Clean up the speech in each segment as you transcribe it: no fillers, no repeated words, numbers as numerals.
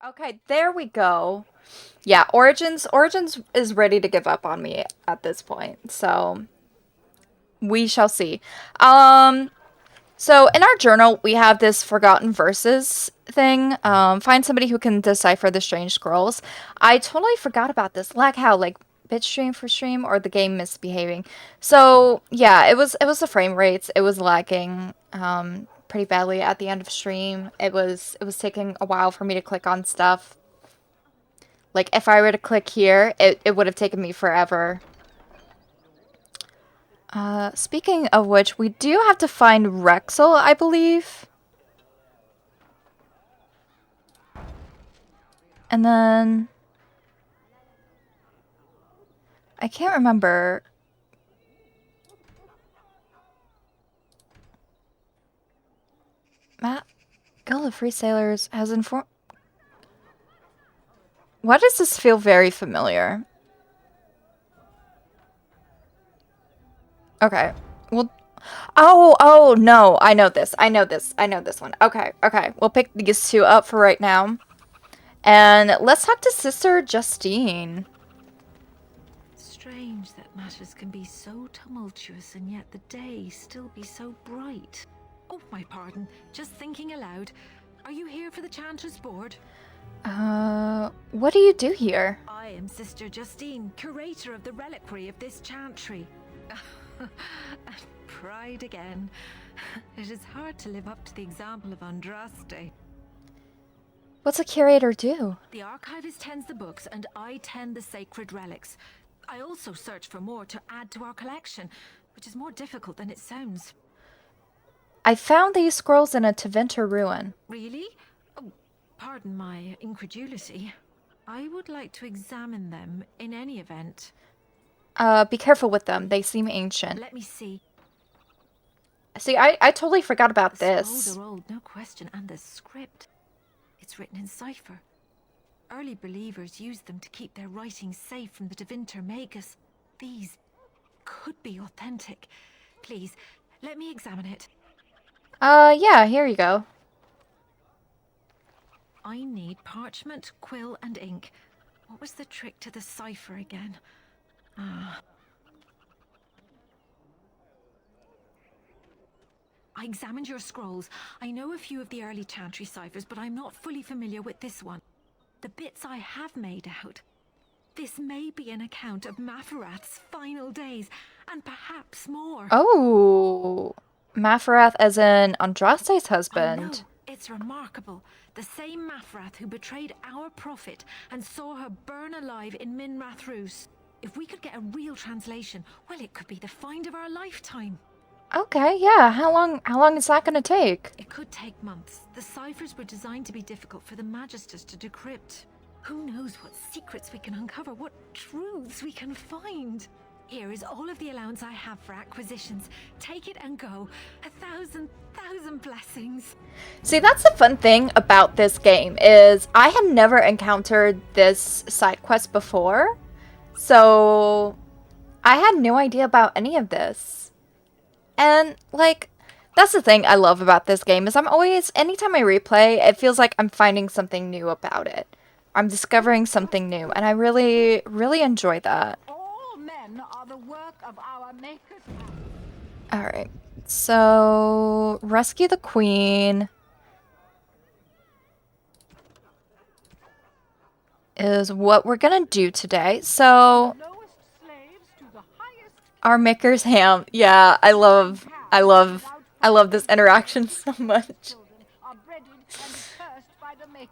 Okay, there we go. Yeah, Origins is ready to give up on me at this point. So, we shall see. Um so in our journal, we have this forgotten verses thing. Find somebody who can decipher the strange scrolls. I totally forgot about this. Like how like bitstream for stream or the game misbehaving. So yeah, it was the frame rates. It was lagging pretty badly at the end of stream. It was taking a while for me to click on stuff. Like if I were to click here, it would have taken me forever. Speaking of which, we do have to find Rexel, I believe. And then I can't remember. Matt Guild of Free Sailors has informed. Why does this feel very familiar? Okay. Well, oh no, I know this. I know this. I know this one. Okay, okay. We'll pick these two up for right now. And let's talk to Sister Justine. Strange that matters can be so tumultuous and yet the day still be so bright. Oh, my pardon. Just thinking aloud. Are you here for the Chanter's Board? What do you do here? I am Sister Justine, curator of the reliquary of this chantry. Pride again. It is hard to live up to the example of Andraste. What's a curator do? The archivist tends the books and I tend the sacred relics. I also search for more to add to our collection, which is more difficult than it sounds. I found these scrolls in a Tevinter ruin. Really? Oh, pardon my incredulity. I would like to examine them in any event. Be careful with them. They seem ancient. Let me see. See, I totally forgot about The this. scrolls are old, no question, and the script. It's written in cipher. Early believers used them to keep their writings safe from the Tevinter Magus. These could be authentic. Please, let me examine it. Yeah, here you go. I need parchment, quill, and ink. What was the trick to the cipher again? Ah. I examined your scrolls. I know a few of the early chantry ciphers, but I'm not fully familiar with this one. The bits I have made out. This may be an account of Maferath's final days, and perhaps more. Oh, Maferath as in Andraste's I husband. know. It's remarkable. The same Maferath who betrayed our prophet and saw her burn alive in Minrath Rus. If we could get a real translation, well, it could be the find of our lifetime. Okay, yeah. How long is that gonna take? It could take months. The ciphers were designed to be difficult for the Magisters to decrypt. Who knows what secrets we can uncover, what truths we can find. Here is all of the allowance I have for acquisitions. Take it and go. 1,000 blessings. See, that's the fun thing about this game is I had never encountered this side quest before. So I had no idea about any of this. And like that's the thing I love about this game is anytime I replay, it feels like I'm finding something new about it. I'm discovering something new, and I really, really enjoy that. All men are the work of our maker's hand. Alright, so rescue the queen is what we're gonna do today. So Lowest slaves to the highest our maker's ham. Yeah, I love this interaction so much. children are breaded and cursed by the maker.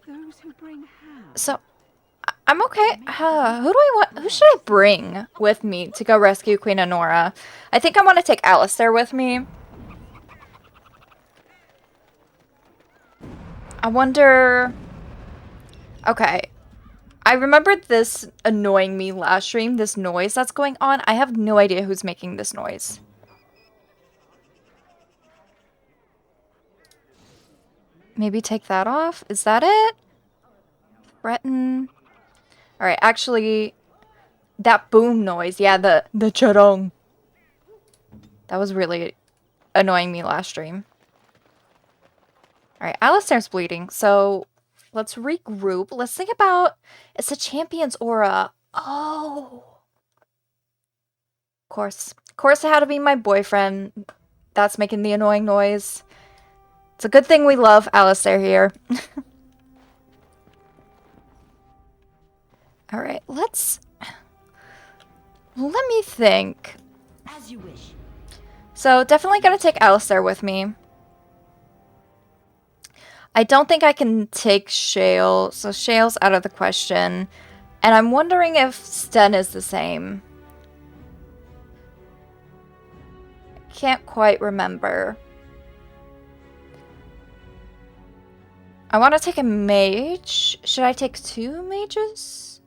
Those who bring ham. So I'm okay. Who should I bring with me to go rescue Queen Anora? I think I want to take Alistair with me. I wonder... Okay. I remembered this annoying me last stream, this noise that's going on. I have no idea who's making this noise. Maybe take that off? Is that it? Threaten... Alright, actually, that boom noise, yeah, the charong. That was really annoying me last stream. Alright, Alistair's bleeding, so Let's regroup. Let's think about... It's a champion's aura. Oh. Of course. Of course it had to be my boyfriend. That's making the annoying noise. It's a good thing we love Alistair here. Alright, let me think. As you wish. So, definitely gonna take Alistair with me. I don't think I can take Shale, so Shale's out of the question. And I'm wondering if Sten is the same. Can't quite remember. I want to take a mage. Should I take 2 mages?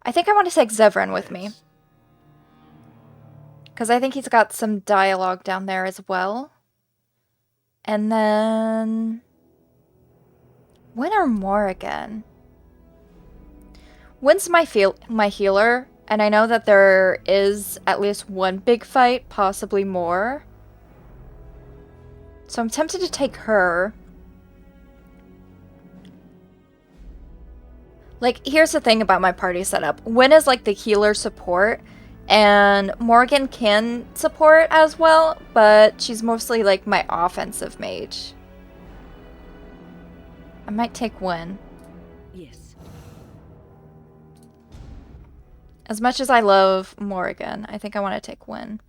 I think I want to take Zevran with me. Because I think he's got some dialogue down there as well. And then... When are Morrigan? When's my healer? And I know that there is at least one big fight, possibly more. So I'm tempted to take her. Like, here's the thing about my party setup. Wynn is like the healer support, and Morgan can support as well, but she's mostly like my offensive mage. I might take Wynn. Yes. As much as I love Morgan, I think I want to take Wynn.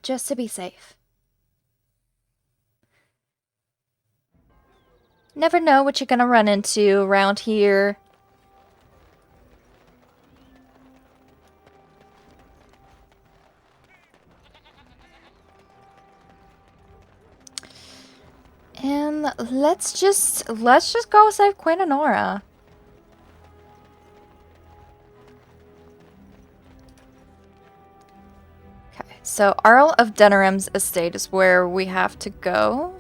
Just to be safe. Never know what you're gonna run into around here. And let's just go save Queen Anora. Okay, so Arl of Denerim's estate is where we have to go.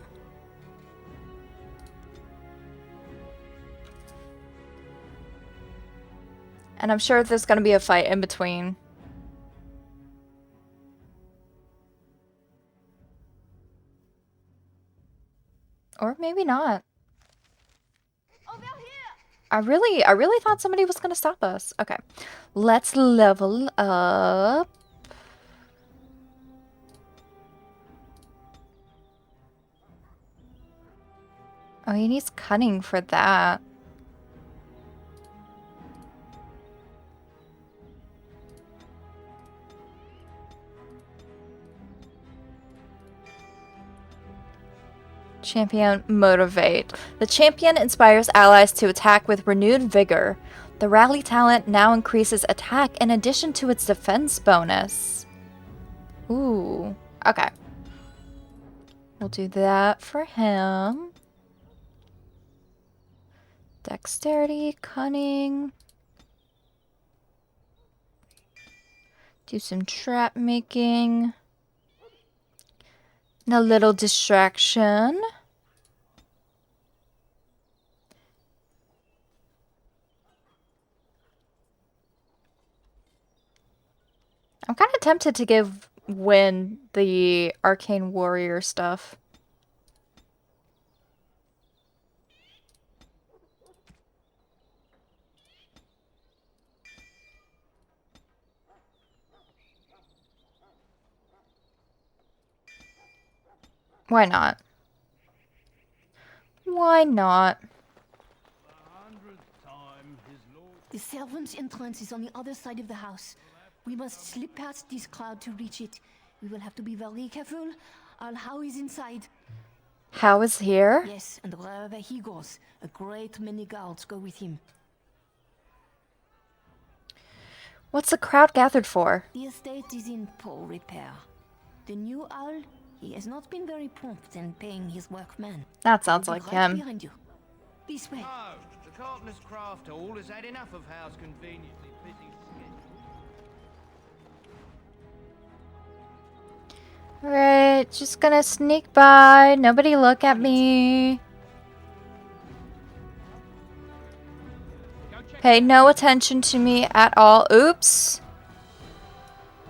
And I'm sure there's going to be a fight in between. Or maybe not. Oh, they're here! I really thought somebody was going to stop us. Okay. Let's level up. Oh, he needs cunning for that. Champion motivate. The champion inspires allies to attack with renewed vigor. The rally talent now increases attack in addition to its defense bonus. Ooh, okay. We'll do that for him. Dexterity, cunning. Do some trap making. And a little distraction. I'm kind of tempted to give Wynn the Arcane Warrior stuff. Why not? Why not? The servants' entrance is on the other side of the house. We must slip past this crowd to reach it. We will have to be very careful. Arl Howe is inside. How is here? Yes, and wherever he goes, a great many guards go with him. What's the crowd gathered for? The estate is in poor repair. The new Arl, he has not been very prompt in paying his workmen. That sounds He'll be like right him. behind you. This way. No, the carpenter's craft hall has had enough of Howe's conveniently busy schedule. Alright, just gonna sneak by. Nobody look at me. Pay no attention to me at all. Oops.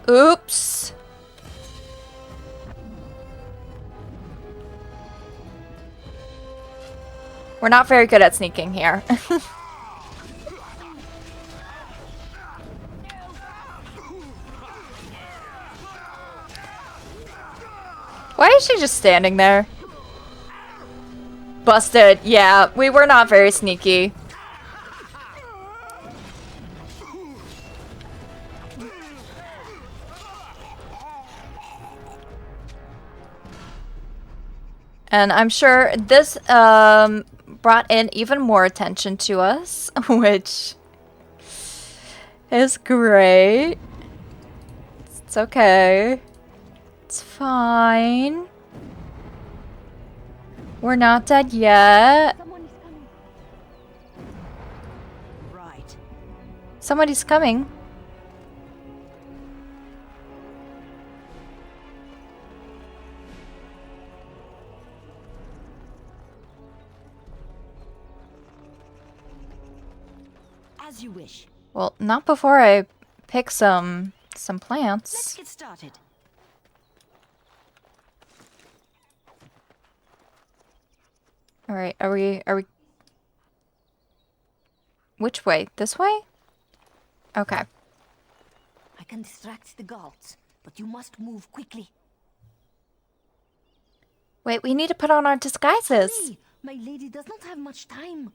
Oops. We're not very good at sneaking here. Why is she just standing there? Busted. Yeah, we were not very sneaky. And I'm sure this brought in even more attention to us, which is great. It's okay. It's fine. We're not dead yet. Someone is coming. Right. Somebody's coming. As you wish. Well, not before I pick some Let's plants. get started. All right, are we which way? This way? Okay. I can distract the guards, but you must move quickly. Wait, we need to put on our disguises. Hurry! My lady does not have much time.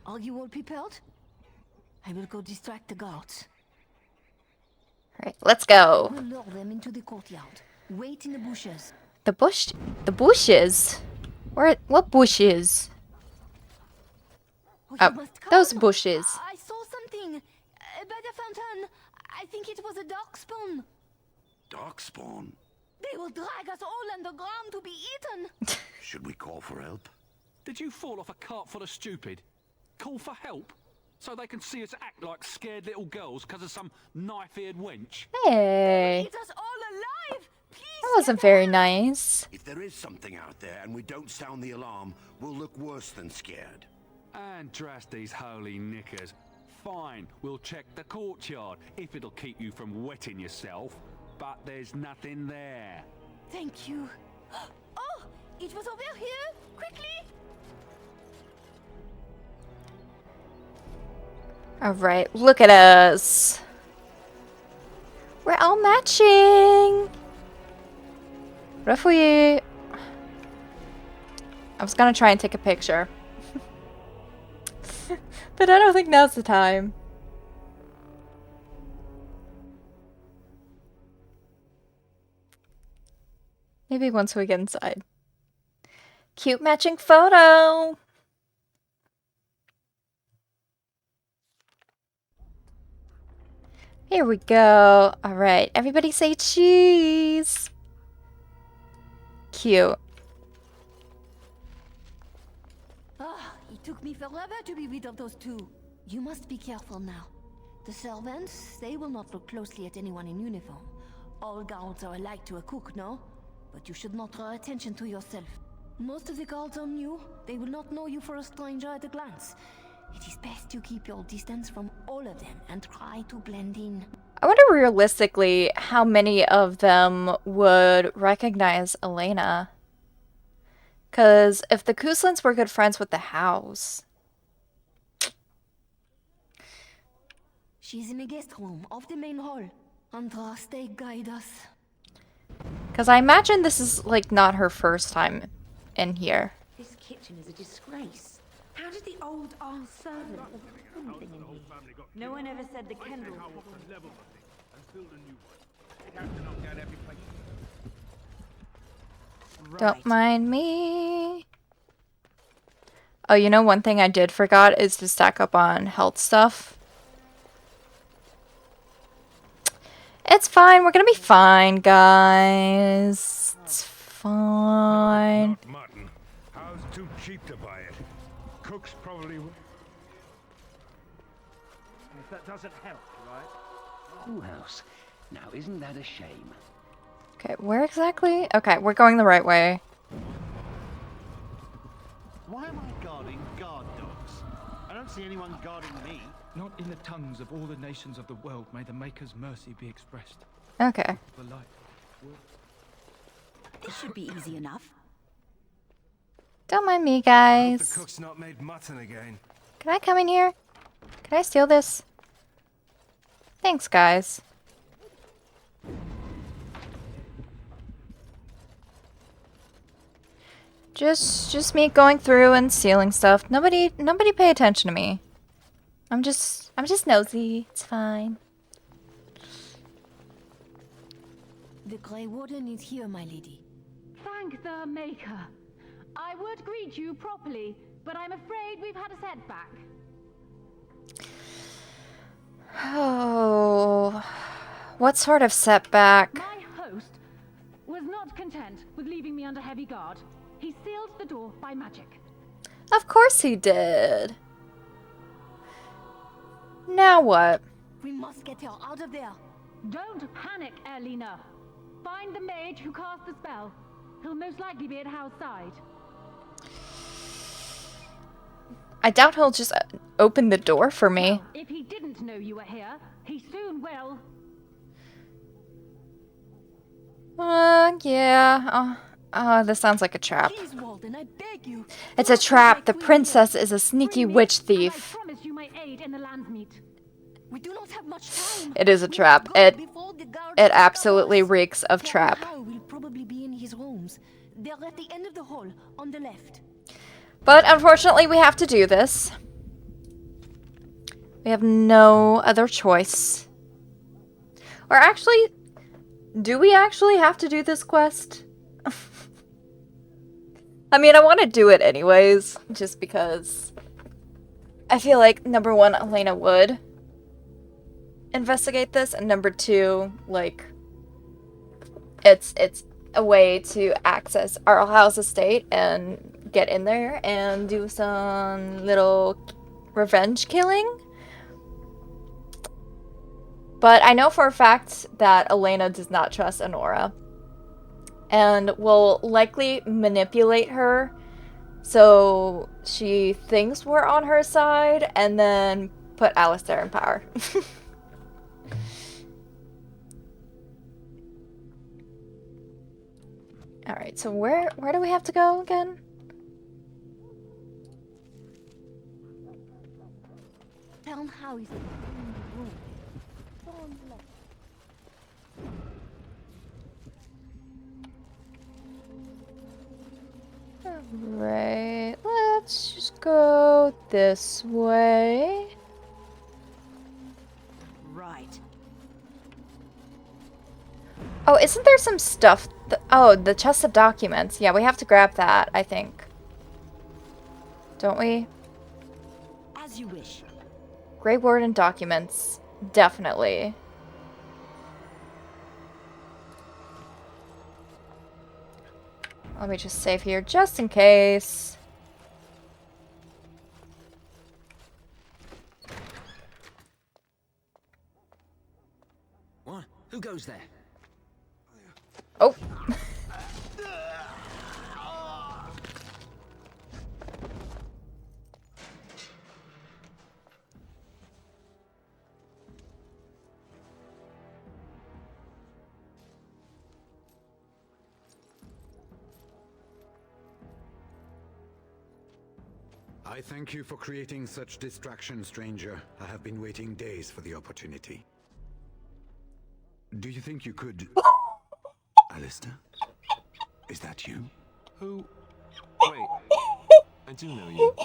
Are you all prepared? I will go distract the guards. All right, let's go. We'll lure them into the courtyard. Wait in the bushes. The bushes. What bushes? Oh, Oh, you must come. those bushes. I saw something by the fountain. I think it was a darkspawn. Darkspawn? They will drag us all underground to be eaten. Should we call for help? Did you fall off a cart full of stupid? Call for help? So they can see us act like scared little girls because of some knife-eared wench? Hey, Eat us all alive. Please. that wasn't very nice. If there is something out there and we don't sound the alarm, we'll look worse than scared. And trust these holy knickers. Fine, we'll check the courtyard if it'll keep you from wetting yourself. But there's nothing there. Thank you. Oh, it was over here. Quickly. All right, look at us. We're all matching. What if we... I was gonna try and take a picture. But I don't think now's the time. Maybe once we get inside. Cute matching photo. Here we go. All right, everybody say cheese. Cute. Ah, it took me forever to be rid of those two. You must be careful now. The servants, they will not look closely at anyone in uniform. All guards are alike to a cook, no? But you should not draw attention to yourself. Most of the guards are new. They will not know you for a stranger at a glance. It is best to keep your distance from all of them and try to blend in. I wonder realistically how many of them would recognize Elena. Because if the Kuslins were good friends with the house. She's in the guest room of the main hall. Andras, they guide us. Because I imagine this is like not her first time in here. This kitchen is a disgrace. How did the old Arl servant put anything in here? No one ever said the Kendall. Don't mind me. Oh, you know one thing I did forgot is to stack up on health stuff. It's fine. We're gonna be fine, guys. It's fine. Not mutton. How's too cheap to buy it? Cooks probably. If that doesn't help, right? Who else? Now, isn't that a shame? Okay, where exactly? Okay, we're going the right way. Why am I guarding guard dogs? I don't see anyone guarding me. Not in the tongues of all the nations of the world may the Maker's mercy be expressed. Okay. The light. This should be easy enough. Don't mind me, The guys. cook's not made mutton again. Can I come in here? Can I steal this? Thanks, guys. Just me going through and stealing stuff. Nobody pay attention to me. I'm just nosy. It's fine. The Grey Warden is here, my lady. Thank the Maker. I would greet you properly, but I'm afraid we've had a setback. Oh, what sort of setback? My host was not content with leaving me under heavy guard. He sealed the door by magic. Of course he did. Now what? We must get her out of there. Don't panic, Elena. Find the mage who cast the spell. He'll most likely be at Howe's side. I doubt he'll just open the door for me. Well, if he didn't know you were here, he soon will. Yeah. This sounds like a trap. Please, Warden, I beg you. It's a trap. The princess is a sneaky witch thief. I promise you my aid in the land's meet. We do not have much time. It is a trap. It absolutely reeks of trap. Arl Howe will probably be in his rooms. They're at the end of the hall, on the left. But unfortunately, we have to do this. We have no other choice. Or actually, do we actually have to do this quest? I mean, I want to do it anyways, just because I feel like, number one, Elena would investigate this, and number two, like, it's a way to access Arl Howe's estate and get in there and do some little revenge killing. But I know for a fact that Elena does not trust Anora and will likely manipulate her so she thinks we're on her side and then put Alistair in power. Alright, so where do we have to go again? Tell how he's Alright, let's just go this way. Right. Oh, isn't there some stuff? Oh, the chest of documents. Yeah, we have to grab that, I think. Don't we? As you wish. Grey Warden documents. Definitely. Let me just save here just in case. What? Who goes there? Oh. I thank you for creating such distraction, stranger. I have been waiting days for the opportunity. Do you think you could... Alistair? Is that you? Who? Wait. I do know you.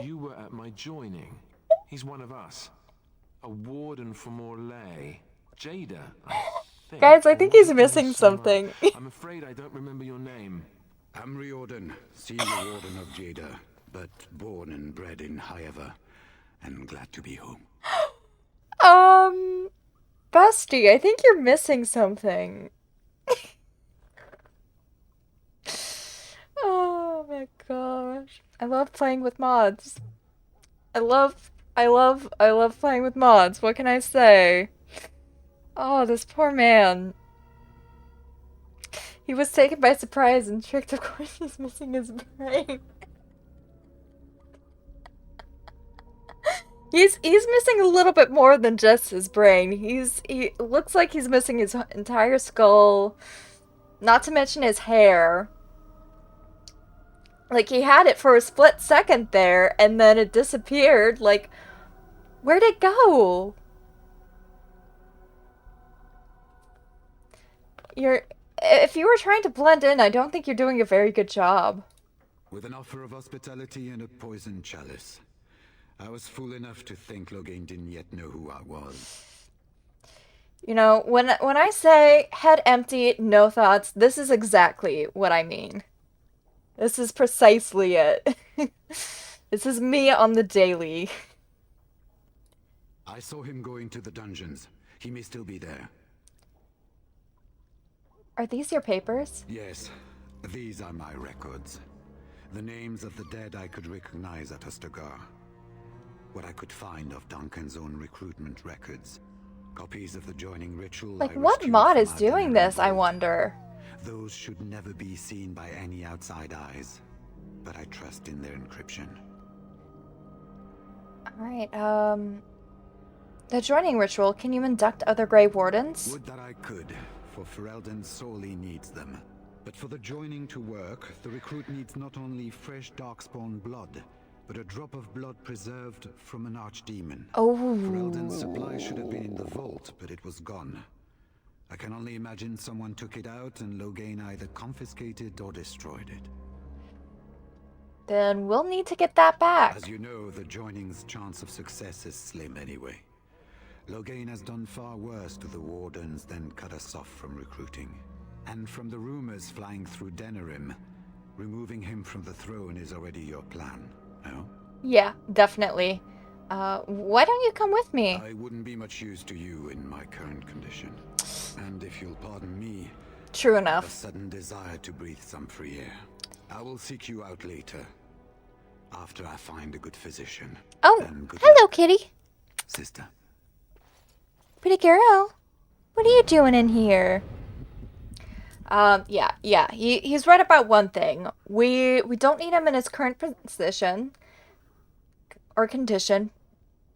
You were at my joining. He's one of us. A warden from Orlais. Jada, I think. Guys, I think he's missing something. I'm afraid I don't remember your name. I'm Riordan, senior warden of Jada, but born and bred in Highever, and glad to be home. Bestie, I think you're missing something. Oh my gosh. I love playing with mods. I love playing with mods. What can I say? Oh, this poor man. He was taken by surprise and tricked. Of course he's missing his brain. He's missing a little bit more than just his brain. He looks like he's missing his entire skull. Not to mention his hair. Like, he had it for a split second there, and then it disappeared. Like, where'd it go? If you were trying to blend in, I don't think you're doing a very good job. With an offer of hospitality and a poisoned chalice. I was fool enough to think Loghain didn't yet know who I was. You know, when I say head empty, no thoughts, this is exactly what I mean. This is precisely it. This is me on the daily. I saw him going to the dungeons. He may still be there. Are these your papers? Yes, these are my records. The names of the dead I could recognize at Ostagar. What I could find of Duncan's own recruitment records. Copies of the joining ritual. Like, what mod is doing this, I wonder? Those should never be seen by any outside eyes, but I trust in their encryption. Alright, the joining ritual, can you induct other Grey Wardens? Would that I could, for Ferelden sorely needs them. But for the joining to work, the recruit needs not only fresh Darkspawn blood, but a drop of blood preserved from an archdemon. Oh. Ferelden's supply should have been in the vault, but it was gone. I can only imagine someone took it out and Loghain either confiscated or destroyed it. Then we'll need to get that back. As you know, the joining's chance of success is slim anyway. Loghain has done far worse to the Wardens than cut us off from recruiting. And from the rumors flying through Denerim, removing him from the throne is already your plan, no? Yeah, definitely. Why don't you come with me? I wouldn't be much use to you in my current condition. And if you'll pardon me... True enough. A sudden desire to breathe some free air. I will seek you out later. After I find a good physician. Oh, hello, luck. kitty. Sister. Pretty girl. What are you doing in here? Yeah. He's right about one thing. We don't need him in his current position or condition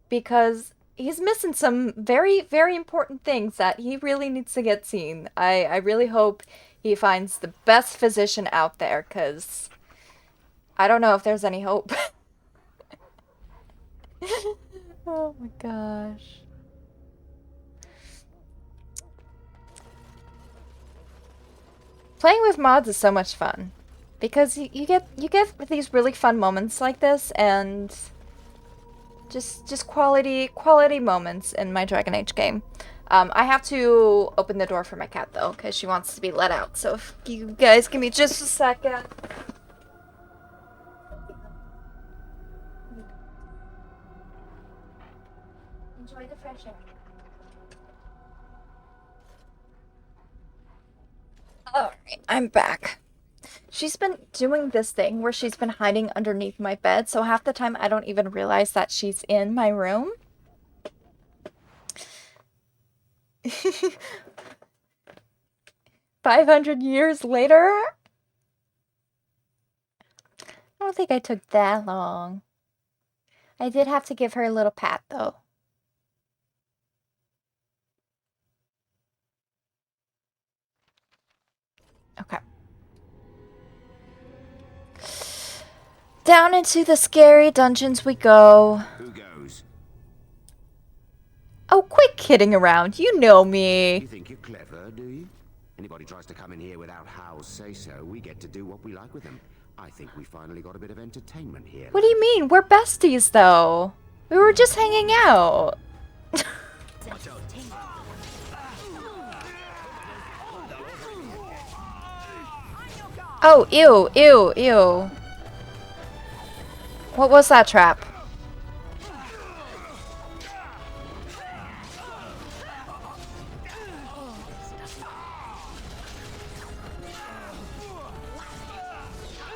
because he's missing some very, very important things that he really needs to get seen. I really hope he finds the best physician out there, because I don't know if there's any hope. Oh my gosh. Playing with mods is so much fun, because you get these really fun moments like this, and just quality moments in my Dragon Age game. I have to open the door for my cat though, because she wants to be let out. So if you guys give me just a second. Enjoy the fresh air. Alright, I'm back. She's been doing this thing where she's been hiding underneath my bed, so half the time I don't even realize that she's in my room. 500 years later? I don't think I took that long. I did have to give her a little pat, though. Okay. Down into the scary dungeons we go. Who goes? Oh, quit kidding around. You know me. You think you're clever, do you? Anybody tries to come in here without Howe's say-so, we get to do what we like with them. I think we finally got a bit of entertainment here. What do you mean? We're besties, though. We were just hanging out. Oh, ew. What was that trap?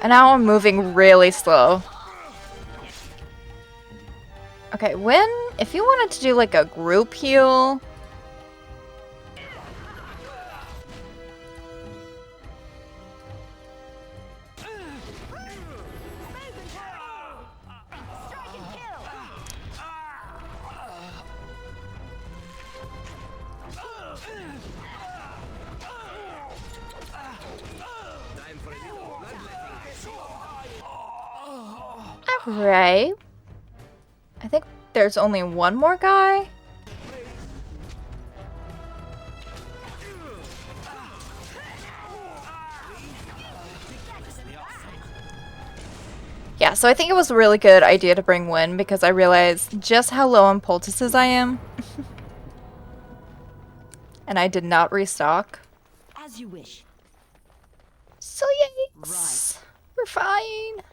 And now I'm moving really slow. Okay, if you wanted to do like a group heal... Right. I think there's only one more guy. Yeah, so I think it was a really good idea to bring Wynn because I realized just how low on poultices I am. And I did not restock. As you wish. So yikes. We're fine.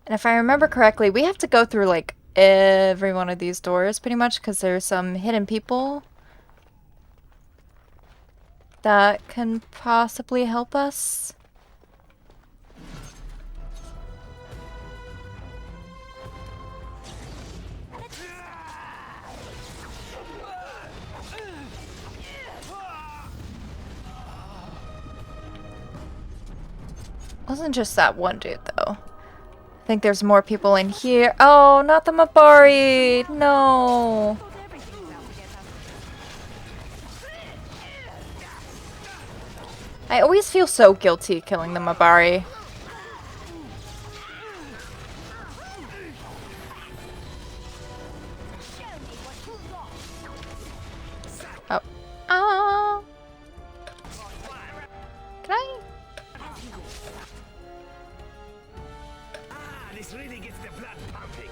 And if I remember correctly, we have to go through like every one of these doors pretty much because there's some hidden people that can possibly help us. Wasn't just that one dude though. I think there's more people in here. Oh, not the Mabari! No! I always feel so guilty killing the Mabari. Oh. Ah! Can I? This really gets the blood pumping.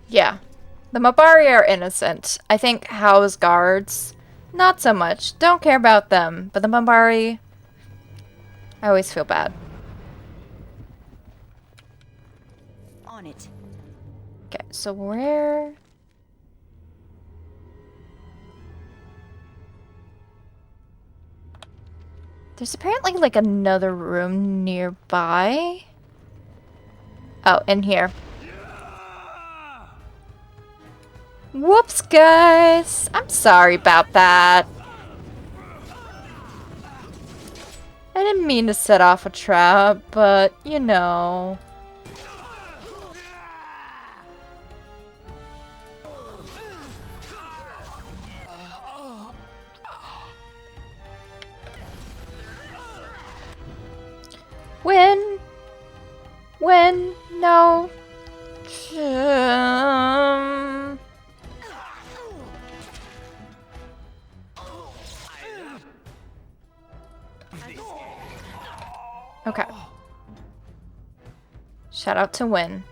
Yeah. The Mabari are innocent. I think Howe's guards, not so much. Don't care about them. But the Mabari, I always feel bad. On it. Okay, so where... There's apparently like another room nearby. Oh, in here. Whoops, guys. I'm sorry about that. I didn't mean to set off a trap, but you know. When? No. Okay. Shout out to Wynn.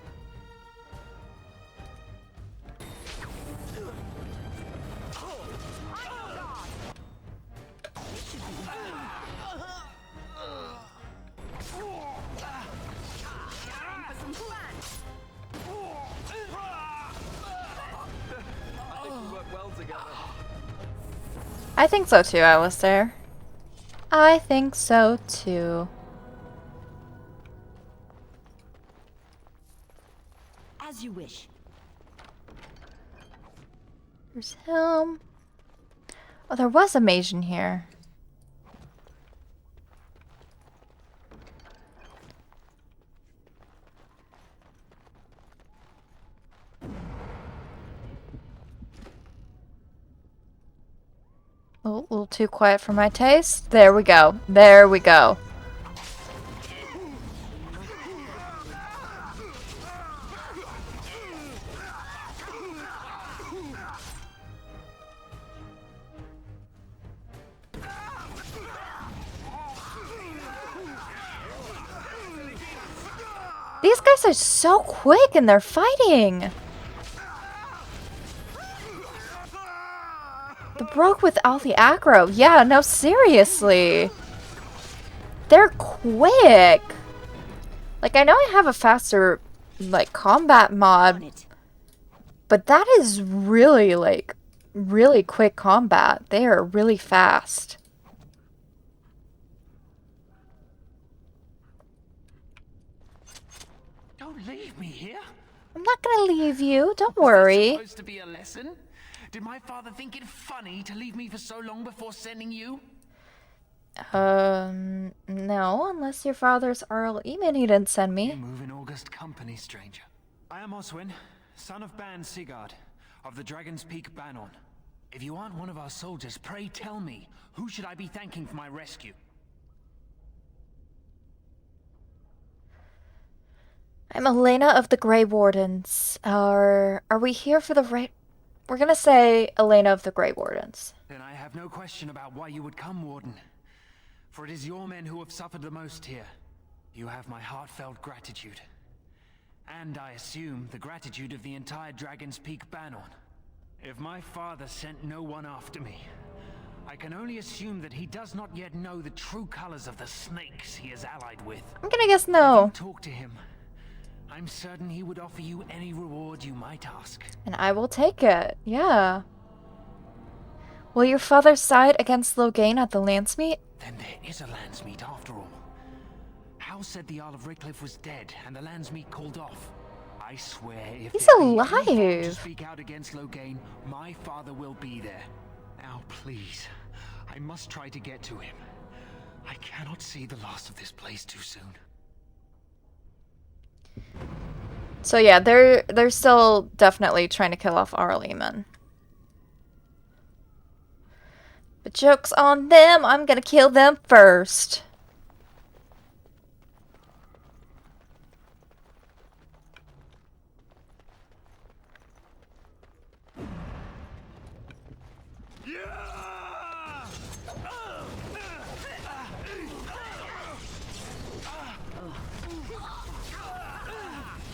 I think so too, Alistair. I think so too. As you wish. There's him. Oh, there was a mage in here. A little too quiet for my taste. There we go. There we go. These guys are so quick and they're fighting. The broke without the aggro. Yeah, no, seriously. They're quick. Like, I know I have a faster, like, combat mod. But that is really, like, really quick combat. They are really fast. Don't leave me here. I'm not gonna leave you. Don't worry. Supposed to be a lesson? Did my father think it funny to leave me for so long before sending you? No, unless your father's Arl, even he didn't send me. You move in August company, stranger. I am Oswin, son of Ban Sigurd, of the Dragon's Peak Banon. If you aren't one of our soldiers, pray tell me, who should I be thanking for my rescue? I'm Elena of the Grey Wardens. Are we here for the right... We're gonna say Elena of the Grey Wardens. Then I have no question about why you would come, Warden. For it is your men who have suffered the most here. You have my heartfelt gratitude. And I assume the gratitude of the entire Dragon's Peak Banon. If my father sent no one after me, I can only assume that he does not yet know the true colors of the snakes he is allied with. I'm gonna guess no. If you talk to him, I'm certain he would offer you any reward you might ask. And I will take it, yeah. Will your father side against Loghain at the Lancemeet? Then there is a Lancemeet after all. Howe said the Earl of Redcliffe was dead and the Lancemeet called off. I swear if He's there be any alive. thought to speak out against Loghain, my father will be there. Now please, I must try to get to him. I cannot see the last of this place too soon. So yeah, they're still definitely trying to kill off Arl Howe. But joke's on them, I'm gonna kill them first.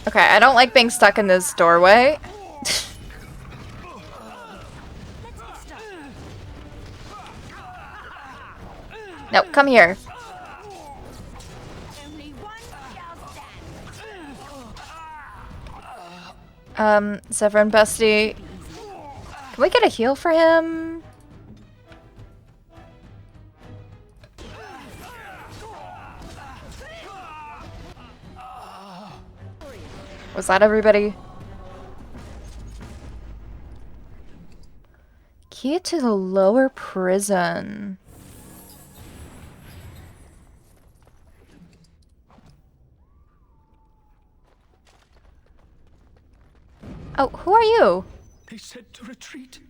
Okay, I don't like being stuck in this doorway. No, come here. Severin Bestie. Can we get a heal for him? Was that everybody? Key to the lower prison. Oh, who are you? They said to retreat.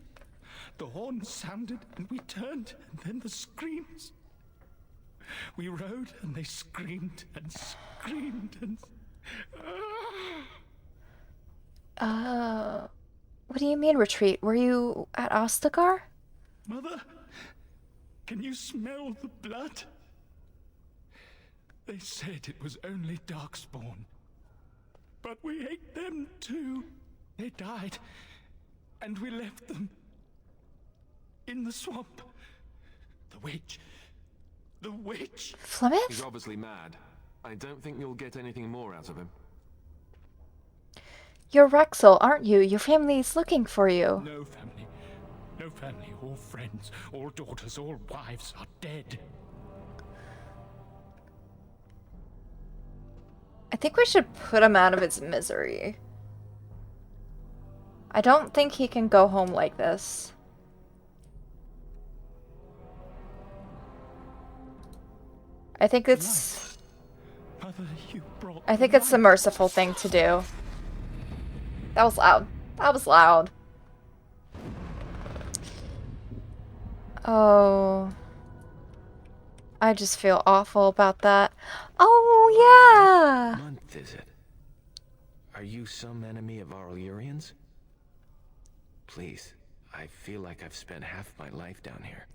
The horn sounded and we turned, and then the screams. We rode and they screamed and screamed and... What do you mean retreat? Were you at Ostagar? Mother, can you smell the blood? They said it was only Darkspawn. But we ate them too. They died, and we left them in the swamp. The witch. The witch. Flemeth? He's obviously mad. I don't think you'll get anything more out of him. You're Rexel, aren't you? Your family's looking for you. No family. No family. All friends, all daughters, all wives are dead. I think we should put him out of his misery. I don't think he can go home like this. I think it's... Mother, you brought I think it's the merciful thing to do. That was loud. That was loud. Oh. I just feel awful about that. Oh, yeah! What month is it? Are you some enemy of Arl Urian's? Please, I feel like I've spent half my life down here.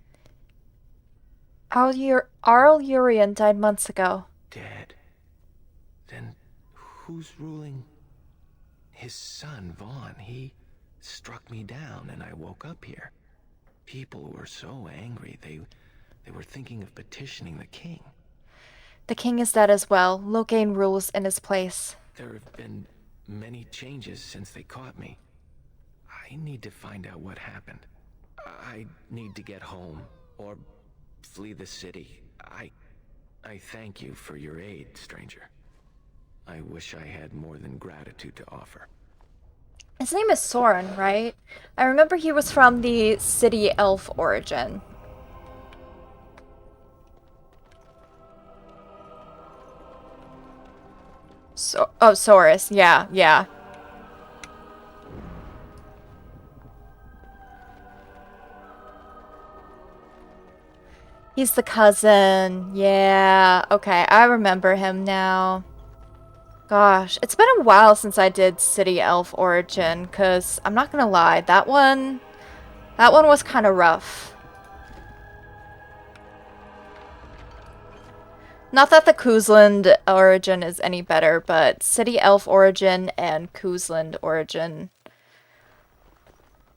Arl Urian died months ago. Dead. Then who's ruling? His son, Vaughn. He struck me down and I woke up here. People were so angry, they were thinking of petitioning the king. The king is dead as well. Loghain rules in his place. There have been many changes since they caught me. I need to find out what happened. I need to get home, or flee the city. I thank you for your aid, stranger. I wish I had more than gratitude to offer. His name is Soren, right? I remember he was from the city elf origin. Oh, Saurus. Yeah, yeah. He's the cousin. Yeah. Okay, I remember him now. Gosh, it's been a while since I did City Elf Origin, because I'm not gonna lie, that one was kind of rough. Not that the Koosland Origin is any better, but City Elf Origin and Koosland Origin.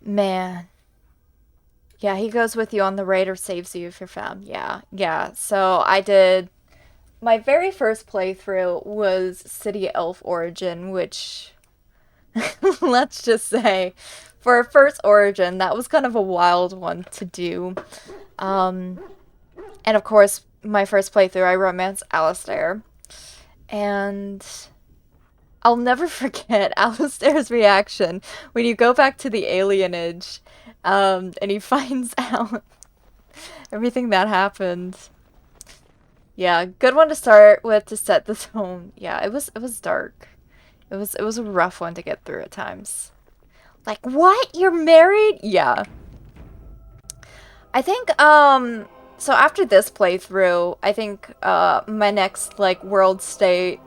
Man. Yeah, he goes with you on the raid or saves you if you're found. Yeah. So I did... My very first playthrough was City Elf Origin, which... let's just say, for a first Origin, that was kind of a wild one to do. And of course, my first playthrough, I romanced Alistair. And... I'll never forget Alistair's reaction when you go back to the alienage, and he finds out everything that happened. Yeah, good one to start with to set the tone. Yeah, it was dark. It was a rough one to get through at times. Like, what? You're married? Yeah. I think so after this playthrough, I think my next like world state,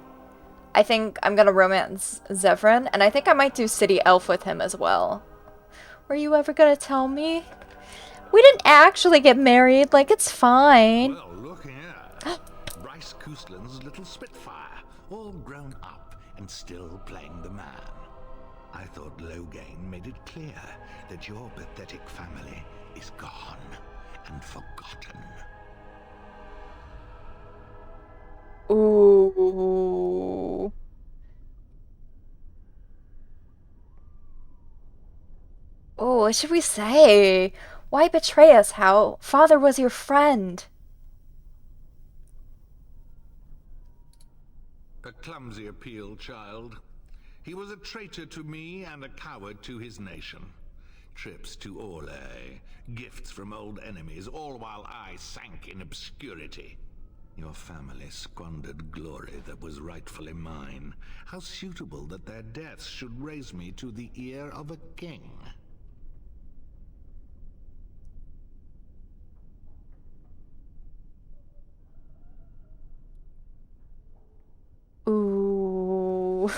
I think I'm gonna romance Zevran, and I think I might do City Elf with him as well. Were you ever gonna tell me? We didn't actually get married, like, it's fine. Well, look here. Bryce Coastland's little Spitfire, all grown up and still playing the man. I thought Logain made it clear that your pathetic family is gone and forgotten. Ooh. Oh, what should we say? Why betray us, Howe? Father was your friend. A clumsy appeal, child. He was a traitor to me and a coward to his nation. Trips to Orlais, gifts from old enemies, all while I sank in obscurity. Your family squandered glory that was rightfully mine. How suitable that their deaths should raise me to the ear of a king. Ooh.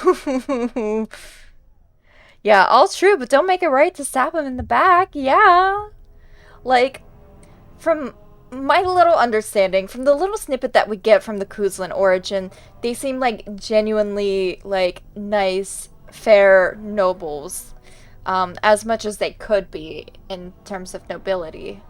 Yeah, all true, but don't make it right to stab him in the back. Yeah. Like, from my little understanding, from the little snippet that we get from the Koosland origin, they seem like genuinely, like, nice, fair nobles. As much as they could be in terms of nobility.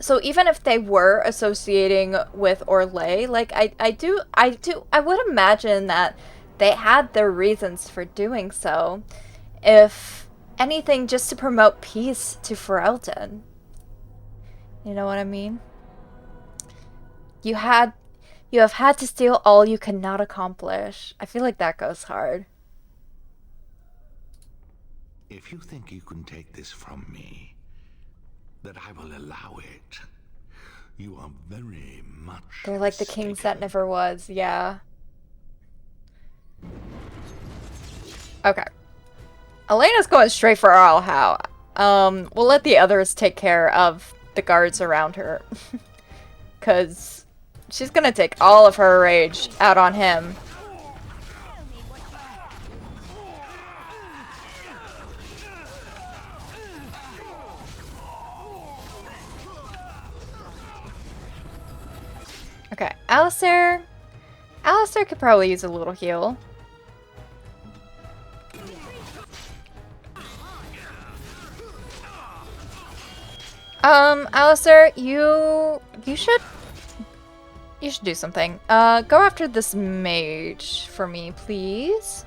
So even if they were associating with Orlais, like, I would imagine that they had their reasons for doing so. If anything, just to promote peace to Ferelden. You know what I mean? You have had to steal all you cannot accomplish. I feel like that goes hard. If you think you can take this from me, that I will allow it, you are very much They're like the kings that never was, yeah. Okay. Elena's going straight for Arl Howe. We'll let the others take care of the guards around her. Because she's gonna take all of her rage out on him. Okay, Alistair could probably use a little heal. Alistair, you should do something. Go after this mage for me, please.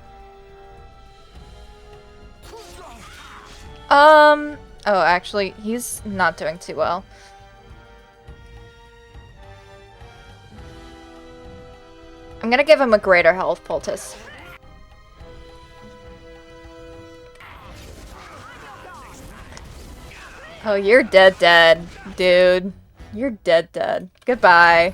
Oh, actually, he's not doing too well. I'm gonna give him a greater health poultice. Oh, you're dead, dude. You're dead. Goodbye.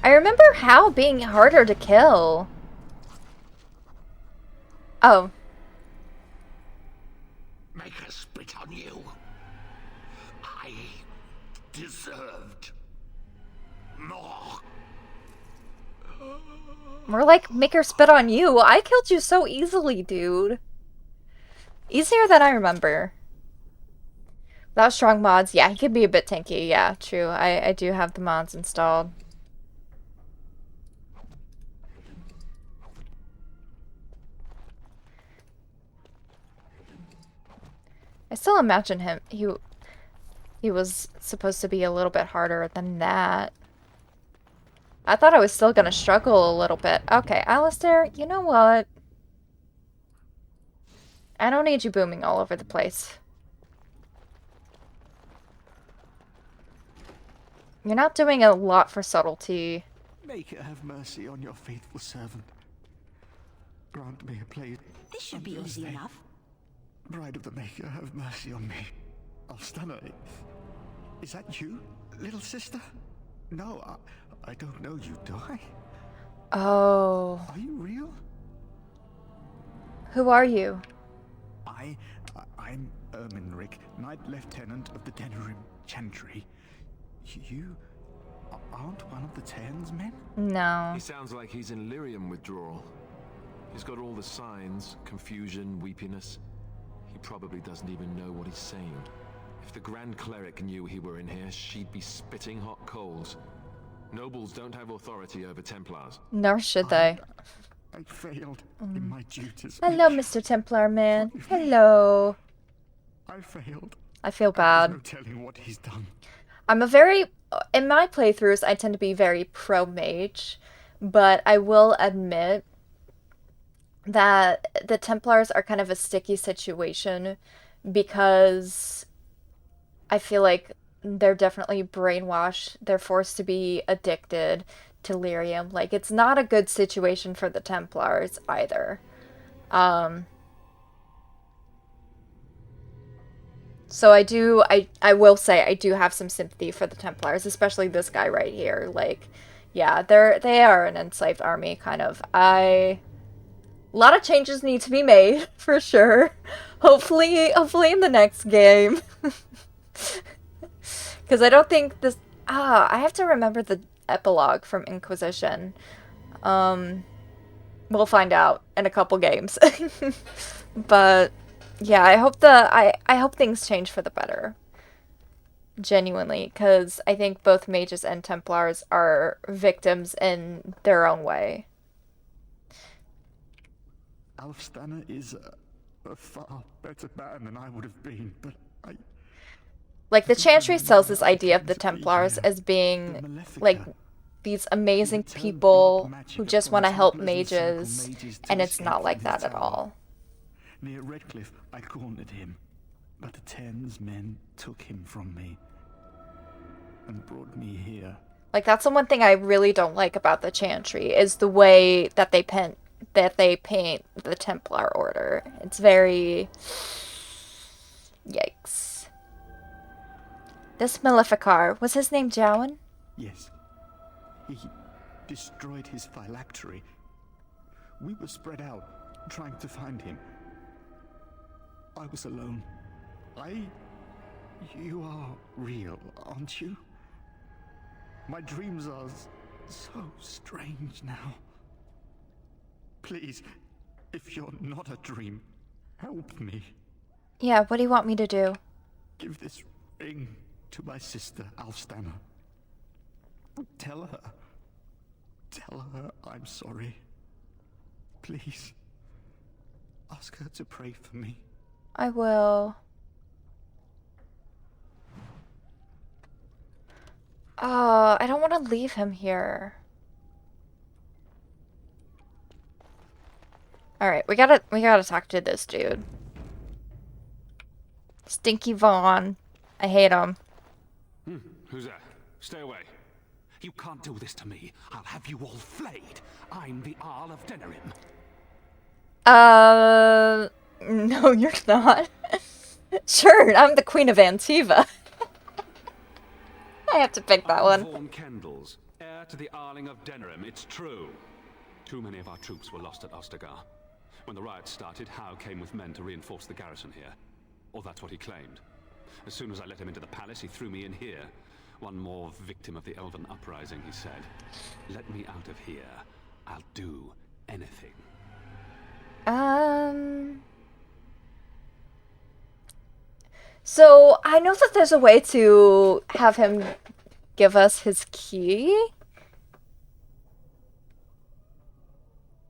I remember Howe being harder to kill. Oh. Make her spit on you. I deserved more. More like, make her spit on you. I killed you so easily, dude. Easier than I remember. Without strong mods, yeah, he could be a bit tanky. Yeah, true. I do have the mods installed. I still imagine him. He was supposed to be a little bit harder than that. I thought I was still gonna struggle a little bit. Okay, Alistair, you know what? I don't need you booming all over the place. You're not doing a lot for subtlety. Maker, have mercy on your faithful servant. Grant me a place. This should be easy enough. Bride of the Maker, have mercy on me. Alstana, is that you, little sister? No, I don't know you, do I? Oh. Are you real? Who are you? I'm Erminric, Knight Lieutenant of the Denerim Chantry. You aren't one of the Tens men? No. He sounds like he's in lyrium withdrawal. He's got all the signs, confusion, weepiness. He probably doesn't even know what he's saying. If the Grand Cleric knew he were in here, she'd be spitting hot coals. Nobles don't have authority over Templars. Nor should they. I failed in my duties. Hello, Mr. Templar man. Hello. I failed. I feel bad. No telling what he's done. I'm a very... In my playthroughs, I tend to be very pro-mage, but I will admit that the Templars are kind of a sticky situation because I feel like they're definitely brainwashed. They're forced to be addicted to lyrium. Like, it's not a good situation for the Templars either. So I will say I do have some sympathy for the Templars, especially this guy right here. Like, yeah, they are an enslaved army, kind of. A lot of changes need to be made, for sure. Hopefully in the next game. Because I don't think this... I have to remember the epilogue from Inquisition. We'll find out in a couple games. But... yeah, I hope things change for the better. Genuinely, because I think both mages and Templars are victims in their own way. Alfstana is a far better man than I would have been, but Like, the Chantry sells this idea of the Templars as being, like, these amazing people who just want to help mages, and it's not like that at all. Near Redcliffe, I cornered him, but the Tens men took him from me and brought me here. Like, that's the one thing I really don't like about the Chantry, is the way that they paint the Templar Order. It's very... yikes. This Maleficar, was his name Jowan? Yes. He destroyed his phylactery. We were spread out, trying to find him. I was alone. You are real, aren't you? My dreams are so strange now. Please, if you're not a dream, help me. Yeah, what do you want me to do? Give this ring to my sister, Alfstana. Tell her I'm sorry. Please, ask her to pray for me. I will. Oh, I don't want to leave him here. Alright, we gotta talk to this dude. Stinky Vaughn. I hate him. Who's that? Stay away. You can't do this to me. I'll have you all flayed. I'm the Arl of Denerim. No, you're not. Sure, I'm the Queen of Antiva. I have to pick that one. Vaughan Kendalls, heir to the Arling of Denerim, it's true. Too many of our troops were lost at Ostagar. When the riots started, Howe came with men to reinforce the garrison here. Or that's what he claimed. As soon as I let him into the palace, he threw me in here. One more victim of the Elven uprising, he said. Let me out of here. I'll do anything. So I know that there's a way to have him give us his key.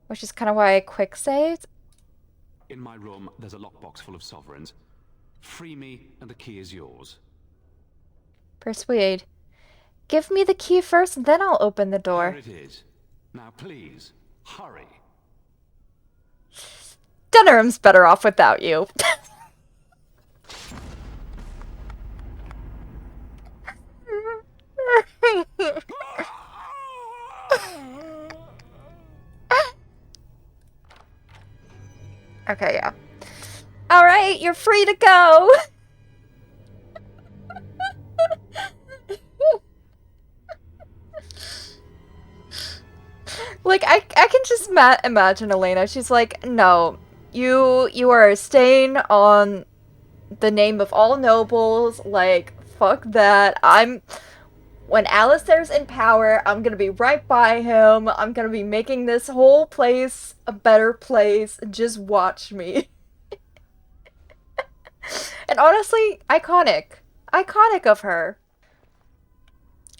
Which is kind of why I quick saved. In my room, there's a lockbox full of sovereigns. Free me, and the key is yours. Persuade. Give me the key first, then I'll open the door. Here it is. Now please, hurry. Denerim's better off without you. Okay, yeah. Alright, you're free to go! Like, I can just imagine Elena. She's like, no, you are a stain on the name of all nobles. Like, fuck that. When Alistair's in power, I'm gonna be right by him. I'm gonna be making this whole place a better place. Just watch me. And honestly, iconic. Iconic of her.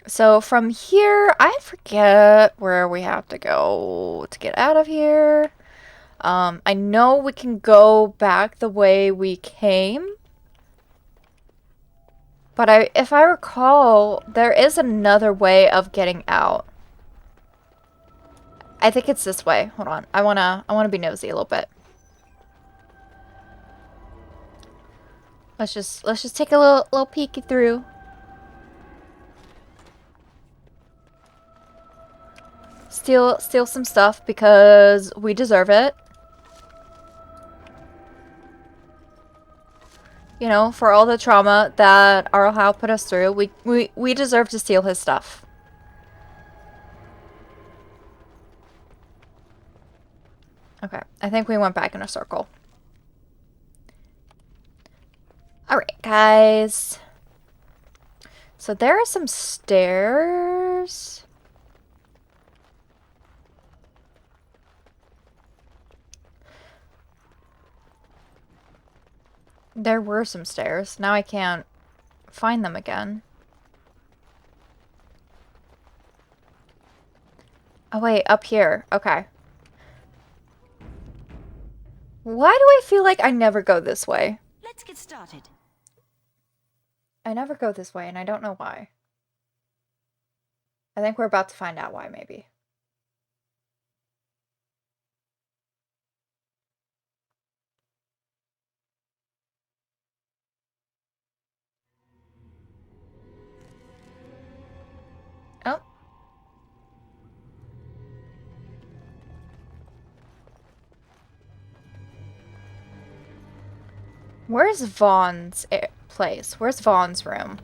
So from here, I forget where we have to go to get out of here. I know we can go back the way we came. But if I recall, there is another way of getting out. I think it's this way. Hold on. I wanna be nosy a little bit. Let's just take a little peeky through. Steal some stuff because we deserve it. You know, for all the trauma that Arl Howe put us through, we deserve to steal his stuff. Okay, I think we went back in a circle. Alright, guys. So there are some stairs. There were some stairs. Now I can't find them again. Oh wait, up here. Okay. Why do I feel like I never go this way? Let's get started. I never go this way, and I don't know why. I think we're about to find out why, maybe. Oh. Where's Vaughn's place? Where's Vaughn's room?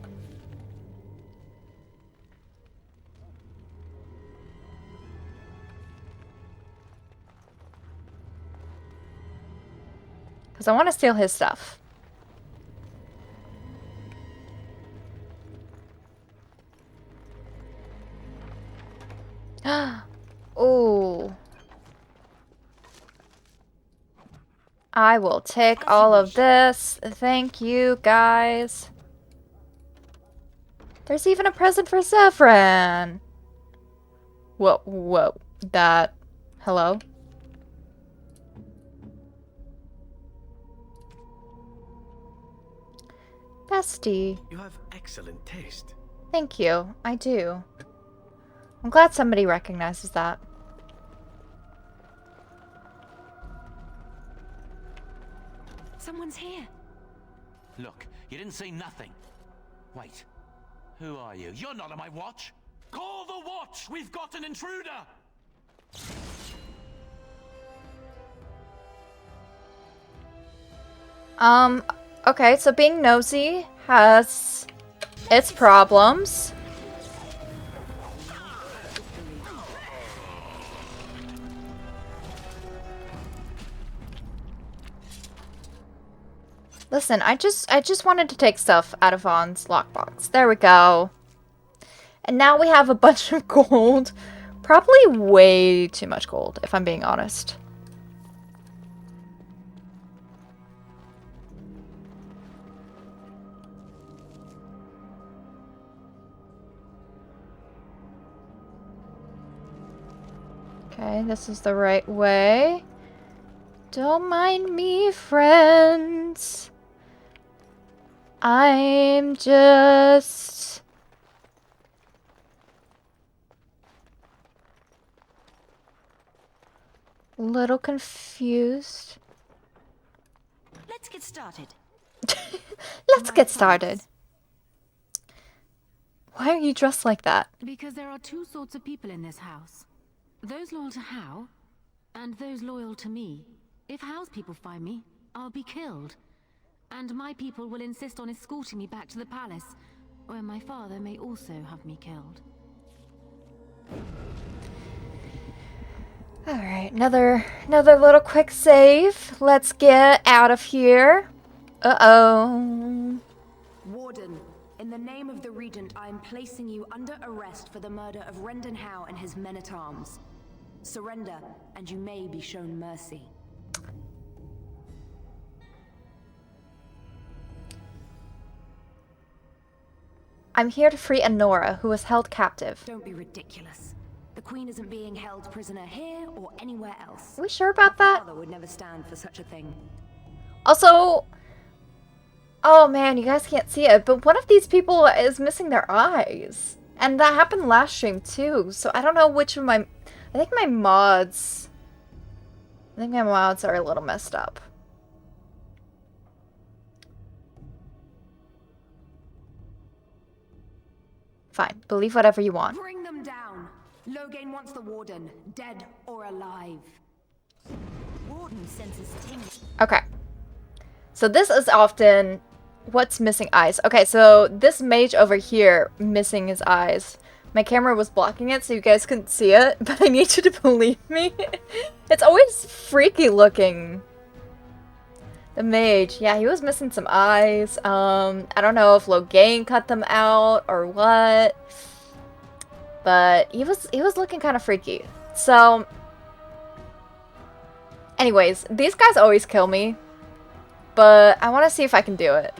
Because I want to steal his stuff. Ooh. I will take all of this. Thank you, guys. There's even a present for Zephyrin. Whoa. That... Hello? Bestie. You have excellent taste. Thank you. I do. I'm glad somebody recognizes that. Someone's here. Look, you didn't say nothing. Wait. Who are you? You're not on my watch. Call the watch! We've got an intruder! Okay, so being nosy has its problems. Listen, I just wanted to take stuff out of Vaughn's lockbox. There we go. And now we have a bunch of gold. Probably way too much gold, if I'm being honest. Okay, this is the right way. Don't mind me, friends. I'm just... a little confused. Let's get started. Let's get started. Why are you dressed like that? Because there are two sorts of people in this house. Those loyal to Howe, and those loyal to me. If Howe's people find me, I'll be killed. And my people will insist on escorting me back to the palace, where my father may also have me killed. Alright, another little quick save. Let's get out of here. Uh-oh. Warden, in the name of the Regent, I am placing you under arrest for the murder of Rendon Howe and his men-at-arms. Surrender, and you may be shown mercy. I'm here to free Anora, who was held captive. Don't be ridiculous. The Queen isn't being held prisoner here or anywhere else. Are we sure about that? Father would never stand for such a thing. Also, oh man, you guys can't see it, but one of these people is missing their eyes. And that happened last stream too, so I don't know which of my... I think my mods are a little messed up. Fine, believe whatever you want. Bring them down. Loghain wants the Warden, dead or alive. Warden senses tingling. Okay. So this is often what's missing eyes. Okay, so this mage over here missing his eyes. My camera was blocking it so you guys couldn't see it, but I need you to believe me. It's always freaky looking. The mage, yeah, he was missing some eyes. I don't know if Loghain cut them out or what, but he was looking kind of freaky. So, anyways, these guys always kill me, but I want to see if I can do it.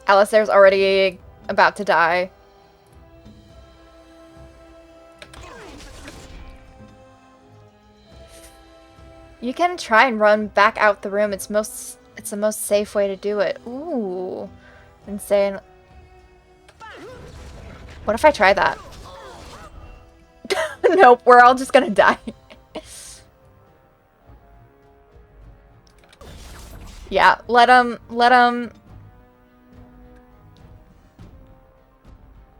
Alistair's already about to die. You can try and run back out the room. It's the most safe way to do it. Ooh. Insane. What if I try that? Nope, we're all just gonna die. Yeah, let him.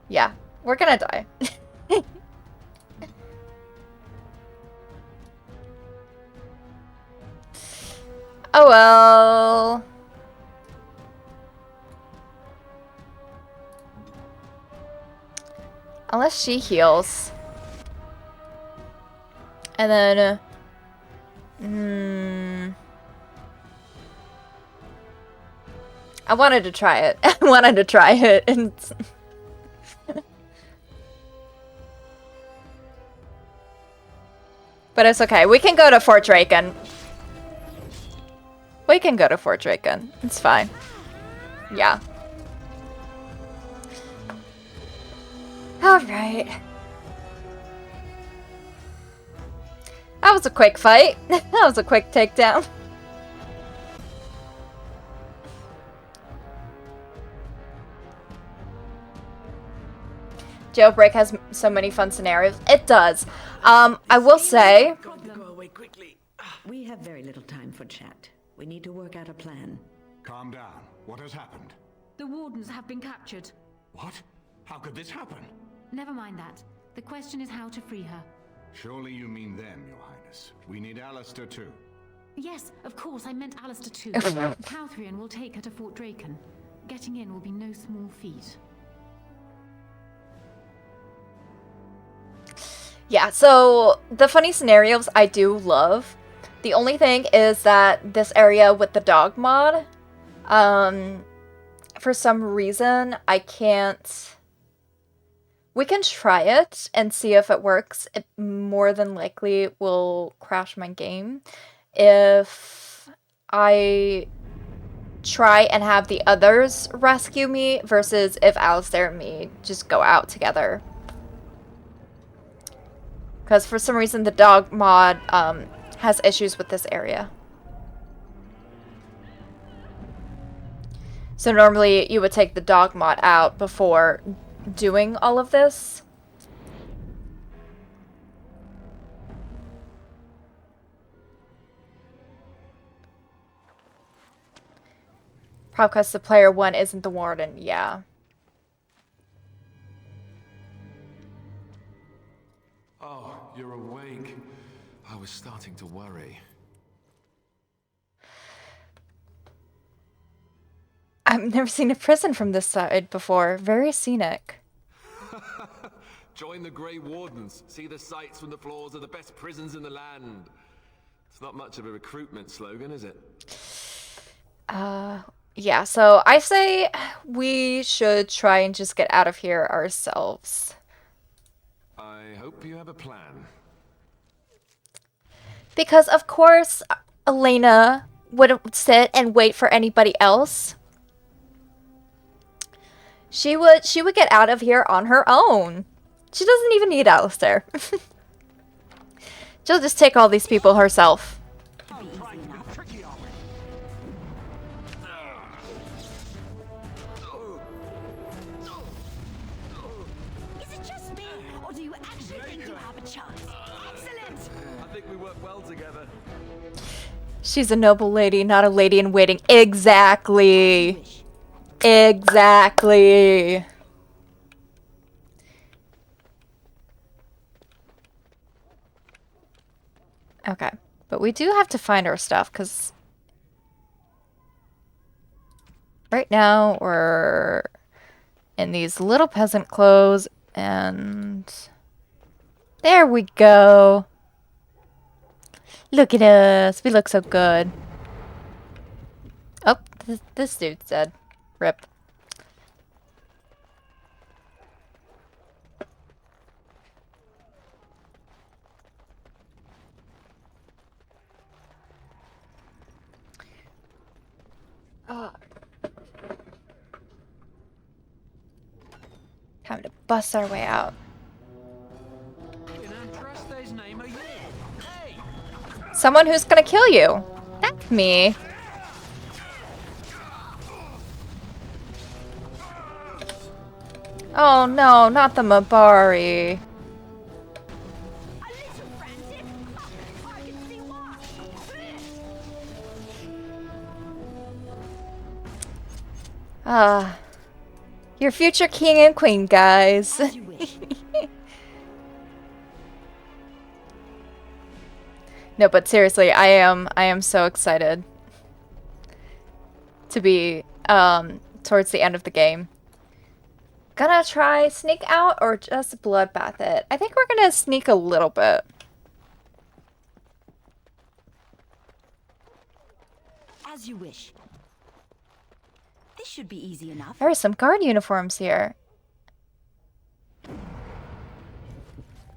Yeah, we're gonna die. Oh well. Unless she heals. And then... I wanted to try it. I wanted to try it. And but it's okay. We can go to Fort Draken. We can go to Fort Draken. It's fine. Yeah. Alright. That was a quick fight. That was a quick takedown. Jailbreak has so many fun scenarios. It does. I will say... We have very little time for chat. We need to work out a plan. Calm down. What has happened? The Wardens have been captured. What? How could this happen? Never mind that. The question is how to free her. Surely you mean them, Your Highness. We need Alistair too. Yes, of course, I meant Alistair too. Calthrian will take her to Fort Draken. Getting in will be no small feat. Yeah, so the funny scenarios I do love. The only thing is that this area with the dog mod, for some reason, I can't... We can try it and see if it works. It more than likely will crash my game if I try and have the others rescue me versus if Alistair and me just go out together. Because for some reason the dog mod has issues with this area. So normally you would take the dog mod out before doing all of this. Probably because the player one isn't the warden, yeah. Oh, you're awake. I was starting to worry. I've never seen a prison from this side before. Very scenic. Join the Grey Wardens. See the sights from the floors of the best prisons in the land. It's not much of a recruitment slogan, is it? Yeah, so I say we should try and just get out of here ourselves. I hope you have a plan. Because, of course, Elena wouldn't sit and wait for anybody else. She would get out of here on her own. She doesn't even need Alistair. She'll just take all these people herself. Is it just me, or do you actually think you have a chance? Excellent! I think we work well together. She's a noble lady, not a lady in waiting. Exactly. Exactly. Okay, but we do have to find our stuff, because right now we're in these little peasant clothes, and there we go. Look at us. We look so good. Oh, this dude's dead. Rip. Time to bust our way out. Someone who's gonna kill you. That's me. Oh no, not the Mabari. Your future king and queen, guys. No, but seriously, I am so excited to be towards the end of the game. Gonna try sneak out or just bloodbath it. I think we're gonna sneak a little bit. As you wish. This should be easy enough. There are some guard uniforms here.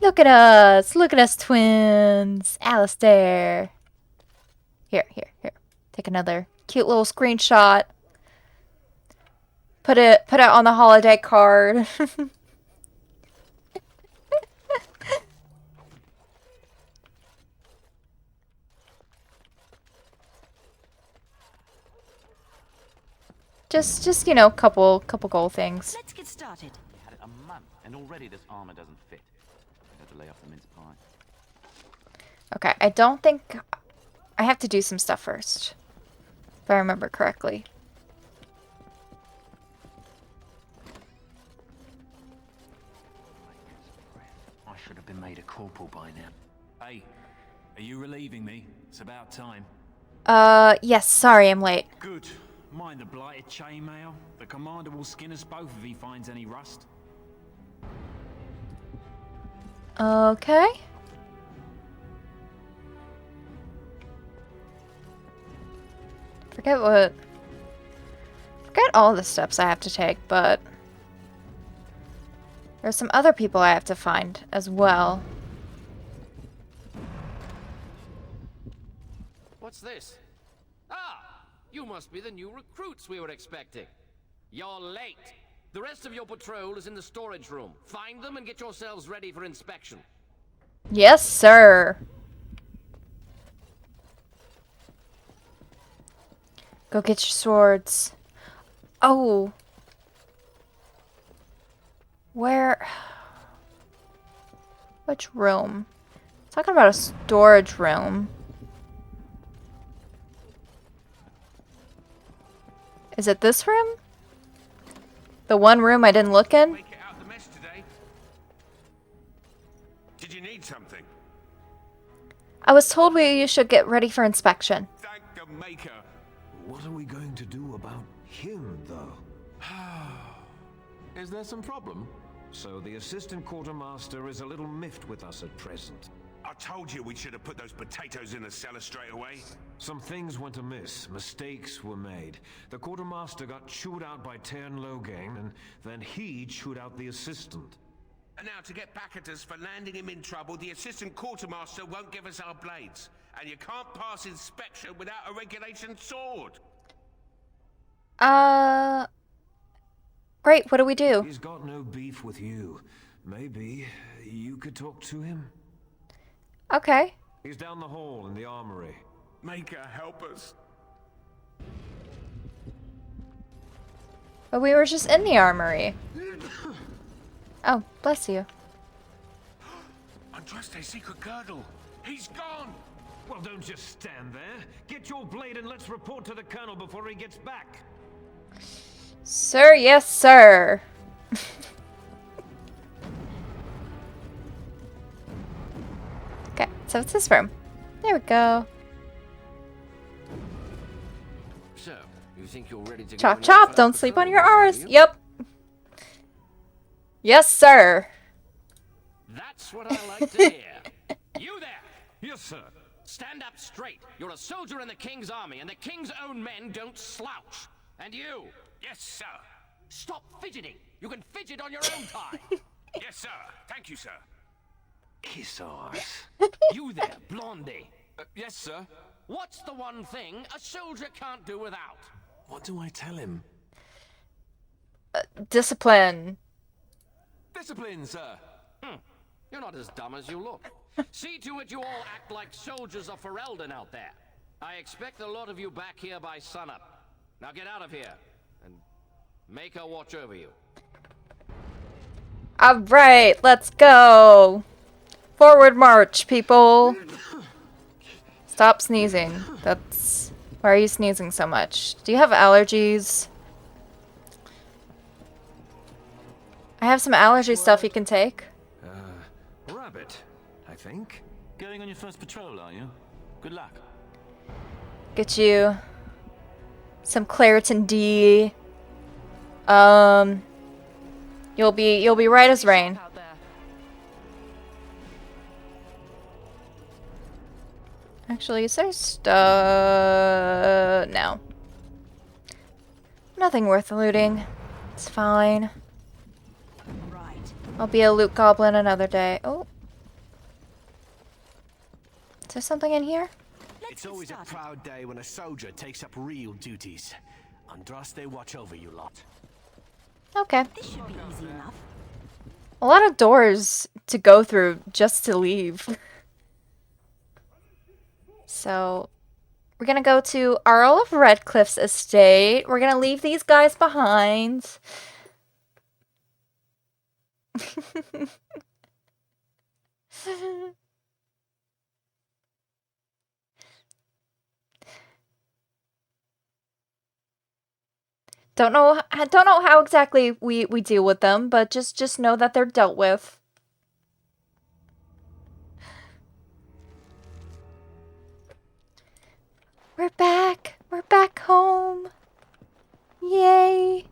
Look at us! Look at us twins! Alistair! Here. Take another cute little screenshot. Put it on the holiday card. Just you know, couple goal things. Let's get started. We had it a month, and already this armor doesn't fit. I had to lay off the mince pie. Okay, I don't think... I have to do some stuff first. If I remember correctly. I should have been made a corporal by now. Hey, are you relieving me? It's about time. Yes, sorry I'm late. Good. Mind the blighted chainmail? The commander will skin us both if he finds any rust. Okay. Forget all the steps I have to take, but there's some other people I have to find as well. What's this? Ah! You must be the new recruits we were expecting. You're late. The rest of your patrol is in the storage room. Find them and get yourselves ready for inspection. Yes, sir. Go get your swords. Oh. Where? Which room? Talking about a storage room. Is it this room? The one room I didn't look in? Make it out the mess today. Did you need something? I was told we should get ready for inspection. Thank the Maker. What are we going to do about him, though? Is there some problem? So the assistant quartermaster is a little miffed with us at present. I told you we should have put those potatoes in the cellar straight away. Some things went amiss. Mistakes were made. The quartermaster got chewed out by Tern Logain, and then he chewed out the assistant. And now to get back at us for landing him in trouble, the assistant quartermaster won't give us our blades. And you can't pass inspection without a regulation sword. Great, what do we do? He's got no beef with you. Maybe you could talk to him? Okay. He's down the hall in the armory. Maker, help us. But we were just in the armory. Oh, bless you. Andraste's secret girdle. He's gone. Well, don't just stand there. Get your blade and let's report to the colonel before he gets back. Sir, yes, sir. Okay, so it's this room. There we go. So, you think you're ready to Chop chop, don't sleep on your R's. Yep. Yes, sir. That's what I like to hear. You there! Yes, sir. Stand up straight. You're a soldier in the King's army, and the King's own men don't slouch. And you! Yes, sir. Stop fidgeting. You can fidget on your own time. Yes, sir. Thank you, sir. Kiss ass. You there, Blondie. Yes, sir. What's the one thing a soldier can't do without? What do I tell him? Discipline. Discipline, sir. You're not as dumb as you look. See to it you all act like soldiers of Ferelden out there. I expect a lot of you back here by sunup. Now get out of here, and make her watch over you. Alright, let's go. Forward march, people. Stop sneezing. That's... Why are you sneezing so much? Do you have allergies? I have some allergy stuff you can take. Rabbit, I think. Going on your first patrol, are you? Good luck. Get you some Claritin D. You'll be right as rain. Actually, is there no. Nothing worth looting. It's fine. I'll be a loot goblin another day. Oh. Is there something in here? It's always a proud day when a soldier takes up real duties. Andraste watch over you lot. Okay. This should be easy enough. A lot of doors to go through just to leave. So, we're gonna go to Arl of Redcliffe's estate. We're gonna leave these guys behind. Don't know how exactly we deal with them, but just know that they're dealt with. We're back. We're back home. Yay.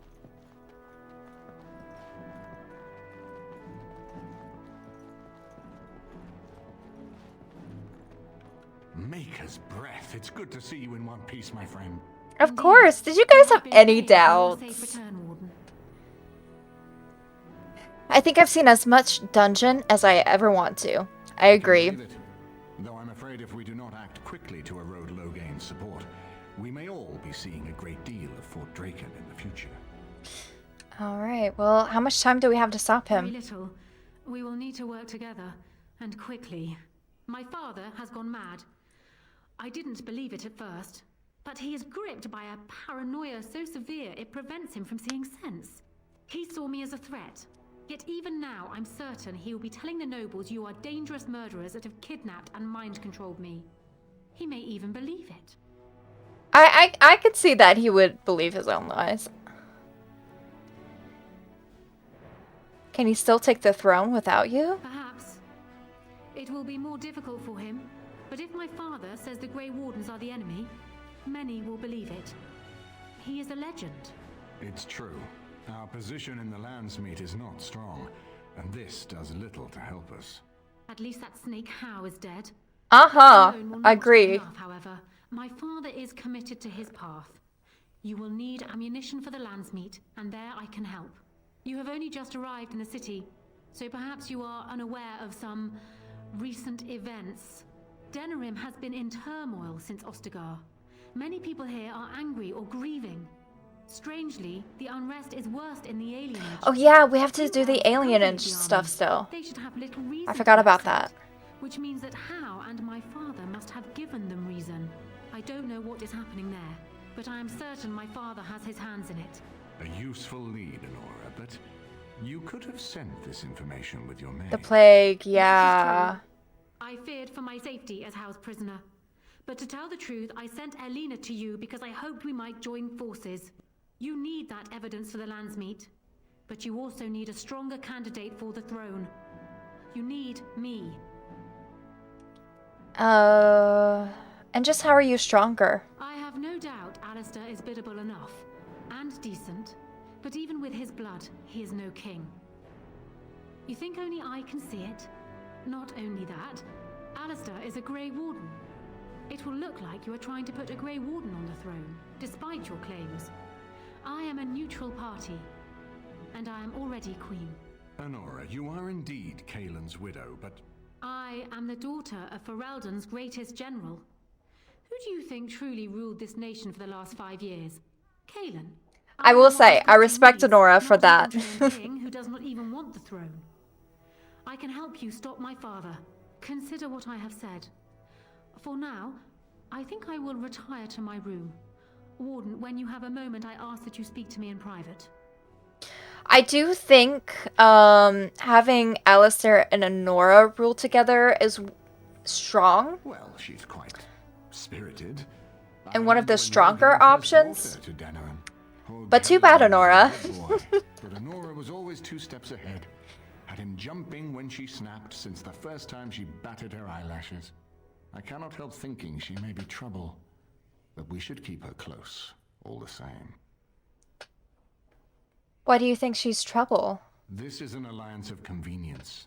It's good to see you in one piece, my friend. Of course. Did you guys have any doubts? I think I've seen as much dungeon as I ever want to. I agree. Though I'm afraid if we do not act quickly to erode Loghain's support, we may all be seeing a great deal of Fort Draken in the future. Alright, well, how much time do we have to stop him? Very little. We will need to work together, and quickly. My father has gone mad. I didn't believe it at first, but he is gripped by a paranoia so severe it prevents him from seeing sense. He saw me as a threat. Yet even now, I'm certain he will be telling the nobles you are dangerous murderers that have kidnapped and mind-controlled me. He may even believe it. I could see that he would believe his own lies. Can he still take the throne without you? Perhaps. It will be more difficult for him, but if my father says the Grey Wardens are the enemy, many will believe it. He is a legend. It's true. Our position in the Landsmeet is not strong, and this does little to help us. At least that snake Howe is dead. I agree. However, my father is committed to his path. You will need ammunition for the Landsmeet, and there I can help. You have only just arrived in the city, so perhaps you are unaware of some recent events. Denerim has been in turmoil since Ostagar. Many people here are angry or grieving. Strangely, the unrest is worst in the alienage. Oh yeah, we have to do the alienage stuff still. They should have little reason I forgot about that. Which means that Howe and my father must have given them reason. I don't know what is happening there, but I am certain my father has his hands in it. A useful lead, Anora, but you could have sent this information with your men. The plague, yeah. I feared for my safety as Howe's prisoner. But to tell the truth, I sent Elena to you because I hoped we might join forces. You need that evidence for the Landsmeet, but you also need a stronger candidate for the throne. You need me. And just how are you stronger? I have no doubt Alistair is biddable enough, and decent, but even with his blood, he is no king. You think only I can see it? Not only that, Alistair is a Grey Warden. It will look like you are trying to put a Grey Warden on the throne, despite your claims. I am a neutral party, and I am already queen. Anora, you are indeed Kaelin's widow, but... I am the daughter of Ferelden's greatest general. Who do you think truly ruled this nation for the last 5 years? Kaelin? I will say, I respect Anora for that. King who does not even want the throne. I can help you stop my father. Consider what I have said. For now, I think I will retire to my room. Warden, when you have a moment, I ask that you speak to me in private. I do think having Alistair and Anora rule together is strong. Well, she's quite spirited. And one of the stronger options. But too bad, Anora. But Anora was always 2 steps ahead. Had him jumping when she snapped since the first time she batted her eyelashes. I cannot help thinking she may be trouble. But we should keep her close, all the same. Why do you think she's trouble? This is an alliance of convenience.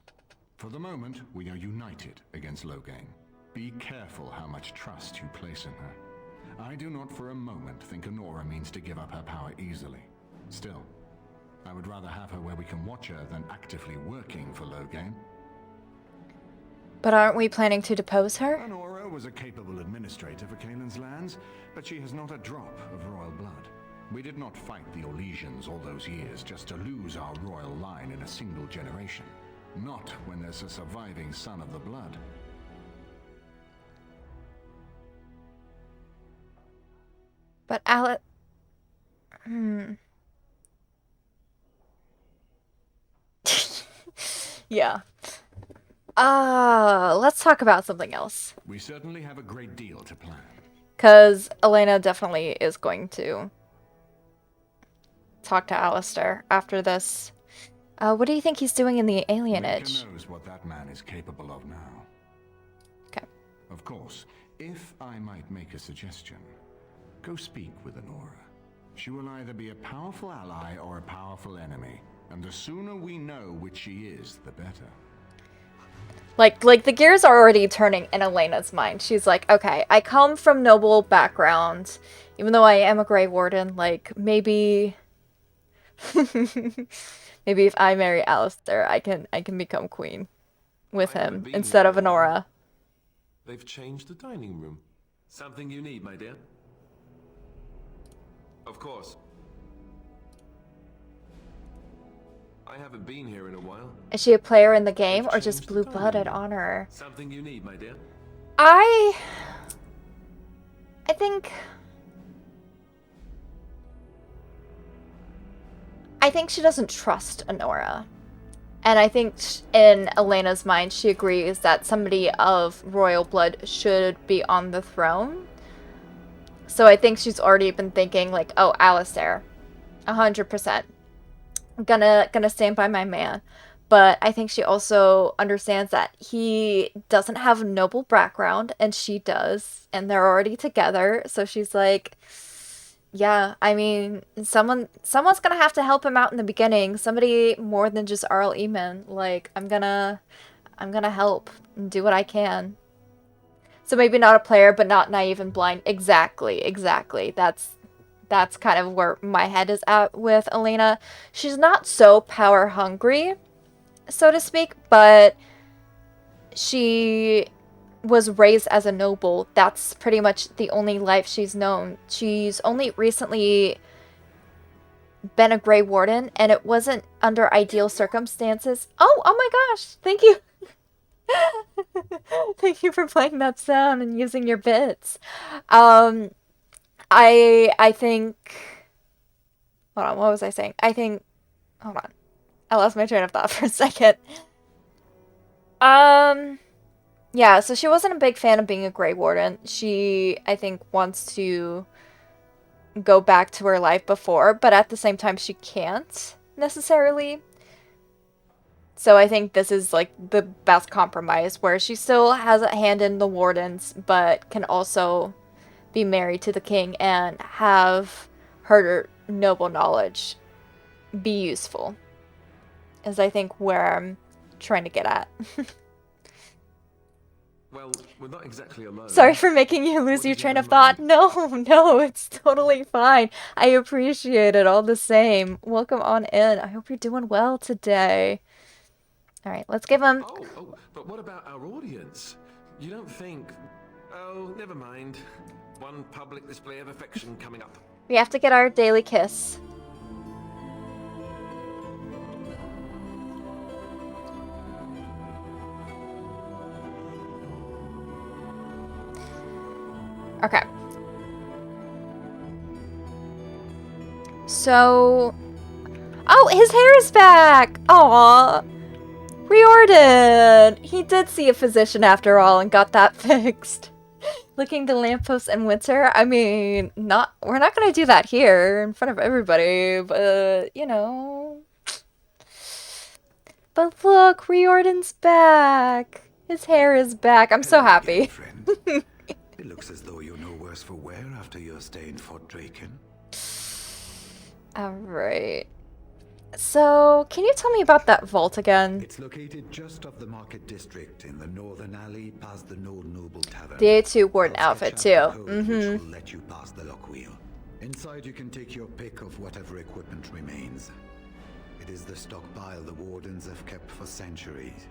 For the moment, we are united against Loghain. Be careful how much trust you place in her. I do not for a moment think Anora means to give up her power easily. Still, I would rather have her where we can watch her than actively working for Loghain. But aren't we planning to depose her? Anora was a capable administrator for Kaelin's lands, but she has not a drop of royal blood. We did not fight the Orlesians all those years just to lose our royal line in a single generation. Not when there's a surviving son of the blood. But yeah. Let's talk about something else. We certainly have a great deal to plan. Because Elena definitely is going to talk to Alistair after this. What do you think he's doing in the alienage? Who knows what that man is capable of now. Okay. Of course, if I might make a suggestion, go speak with Anora. She will either be a powerful ally or a powerful enemy, and the sooner we know which she is, the better. Like the gears are already turning in Elena's mind. She's like, okay, I come from noble background, even though I am a Grey Warden. Like maybe, maybe if I marry Alistair, I can become queen with him instead of Anora. They've changed the dining room. Something you need, my dear? Of course. I haven't been here in a while. Is she a player in the game or just blue-blooded on her? Something you need, my dear? I think she doesn't trust Anora. And I think in Elena's mind, she agrees that somebody of royal blood should be on the throne. So I think she's already been thinking like, oh, Alistair, 100%. Gonna stand by my man. But I think she also understands that he doesn't have a noble background and she does, and they're already together. So she's like, yeah, I mean, someone's gonna have to help him out in the beginning. Somebody more than just Arl Eamon. Like, I'm gonna help and do what I can. So maybe not a player, but not naive and blind. Exactly. That's kind of where my head is at with Elena. She's not so power hungry, so to speak, but she was raised as a noble. That's pretty much the only life she's known. She's only recently been a Grey Warden, and it wasn't under ideal circumstances. Oh my gosh, thank you. Thank you for playing that sound and using your bits. I think... Hold on, what was I saying? Hold on. I lost my train of thought for a second. Yeah, so she wasn't a big fan of being a Grey Warden. She, I think, wants to go back to her life before, but at the same time, she can't, necessarily. So I think this is, like, the best compromise, where she still has a hand in the Wardens, but can also be married to the king and have her noble knowledge be useful. Is, I think, where I'm trying to get at. Well, we're not exactly alone. Sorry for making you lose your train of thought. No, it's totally fine. I appreciate it all the same. Welcome on in. I hope you're doing well today. All right, let's give him... Oh, but what about our audience? You don't think... Oh, never mind. One public display of affection coming up. We have to get our daily kiss. Okay. So... Oh, his hair is back! Aww. Riordan! He did see a physician after all and got that fixed. Licking the lamppost in winter? I mean, we're not gonna do that here in front of everybody, but, you know. But look, Riordan's back! His hair is back. I'm so happy. It looks as though you're no worse for wear after your stay in Fort Draken. Alright. So, can you tell me about that vault again? It's located just off the Market District in the northern alley past the Old Noble Tavern. The A2 Warden outfit too. Which will let you pass the lock wheel. Inside you can take your pick of whatever equipment remains. It is the stockpile the Wardens have kept for centuries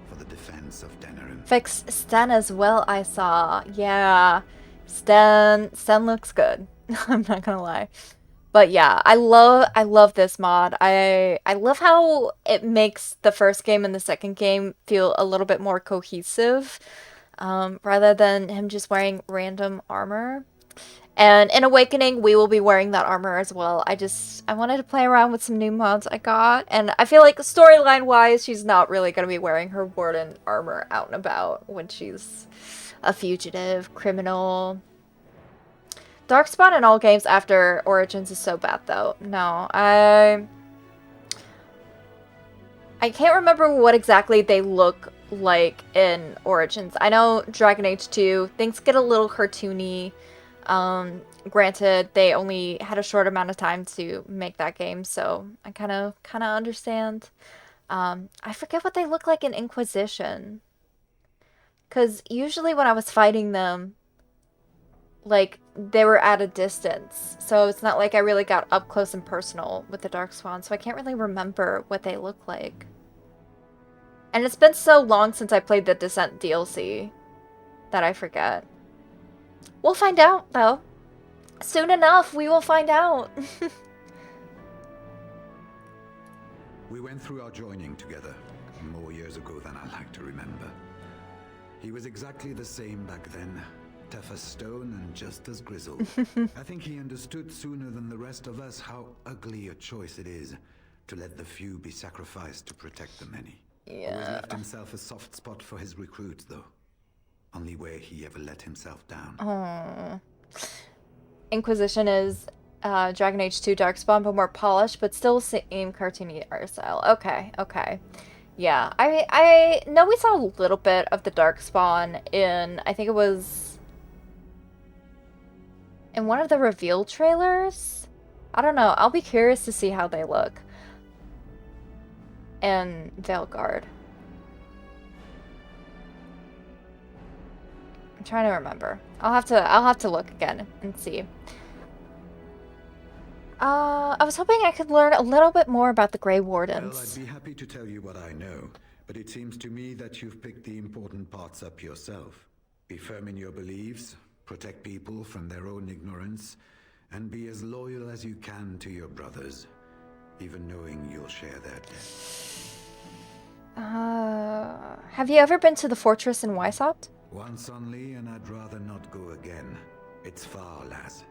for the defense of Denerim. Fix Sten as well, I saw. Yeah. Sten looks good. I'm not gonna lie. But yeah, I love this mod. I love how it makes the first game and the second game feel a little bit more cohesive, rather than him just wearing random armor. And in Awakening, we will be wearing that armor as well. I wanted to play around with some new mods I got, and I feel like storyline-wise, she's not really going to be wearing her Warden armor out and about when she's a fugitive, criminal. Darkspawn in all games after Origins is so bad, though. No, I can't remember what exactly they look like in Origins. I know Dragon Age 2, things get a little cartoony. Granted, they only had a short amount of time to make that game, so I kind of understand. I forget what they look like in Inquisition. Because usually when I was fighting them, like, they were at a distance. So it's not like I really got up close and personal with the Darkspawn. So I can't really remember what they look like. And it's been so long since I played the Descent DLC that I forget. We'll find out, though. Soon enough, we will find out. We went through our joining together, more years ago than I like to remember. He was exactly the same back then, tough as stone and just as grizzled. I think he understood sooner than the rest of us how ugly a choice it is to let the few be sacrificed to protect the many. Yeah. Always left himself a soft spot for his recruits, though. Only way he ever let himself down. Aww. Inquisition is Dragon Age 2 Darkspawn, but more polished, but still same cartoony art style. Okay, okay. Yeah, I know we saw a little bit of the Darkspawn in, I think it was in one of the reveal trailers? I don't know. I'll be curious to see how they look. And Veilguard. I'm trying to remember. I'll have to look again and see. I was hoping I could learn a little bit more about the Grey Wardens. Well, I'd be happy to tell you what I know, but it seems to me that you've picked the important parts up yourself. Be firm in your beliefs, protect people from their own ignorance, and be as loyal as you can to your brothers, even knowing you'll share their death. Have you ever been to the fortress in Weishaupt? Once only, and I'd rather not go again. It's far, lass,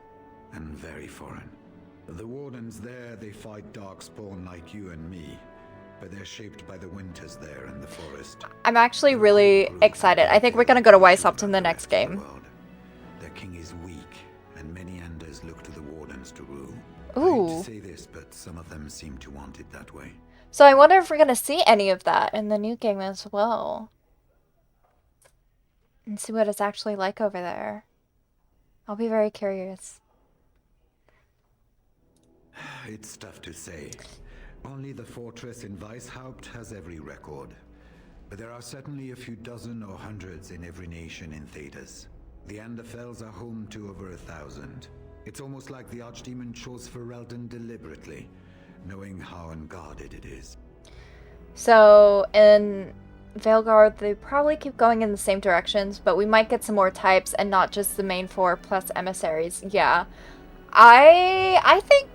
and very foreign. The Wardens there, they fight Darkspawn like you and me, but they're shaped by the winters there in the forest. I'm actually really excited. I think we're gonna go to Weishaupt in the next game. Their king is weak, and many Enders look to the Wardens to rule. Ooh. I hate to say this, but some of them seem to want it that way. So I wonder if we're gonna see any of that in the new game as well. And see what it's actually like over there. I'll be very curious. It's tough to say. Only the fortress in Weishaupt has every record. But there are certainly a few dozen or hundreds in every nation in Thedas. The Anderfells are home to over 1,000. It's almost like the Archdemon chose Ferelden deliberately, knowing how unguarded it is. So in Veilguard, they probably keep going in the same directions, but we might get some more types and not just the main 4 plus emissaries. Yeah. I think...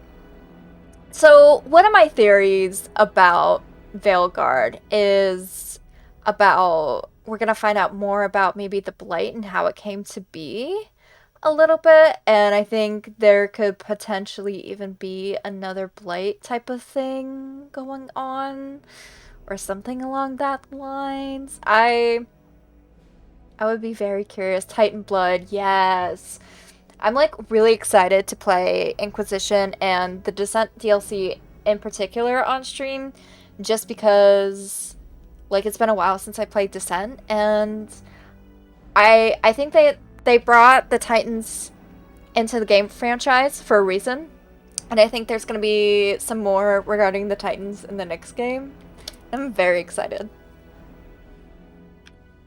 So one of my theories about Veilguard is about... We're going to find out more about maybe the Blight and how it came to be a little bit. And I think there could potentially even be another Blight type of thing going on. Or something along that lines. I would be very curious. Titan Blood, yes. I'm like really excited to play Inquisition and the Descent DLC in particular on stream, just because like it's been a while since I played Descent, and I think they brought the Titans into the game franchise for a reason, and I think there's gonna be some more regarding the Titans in the next game. I'm very excited.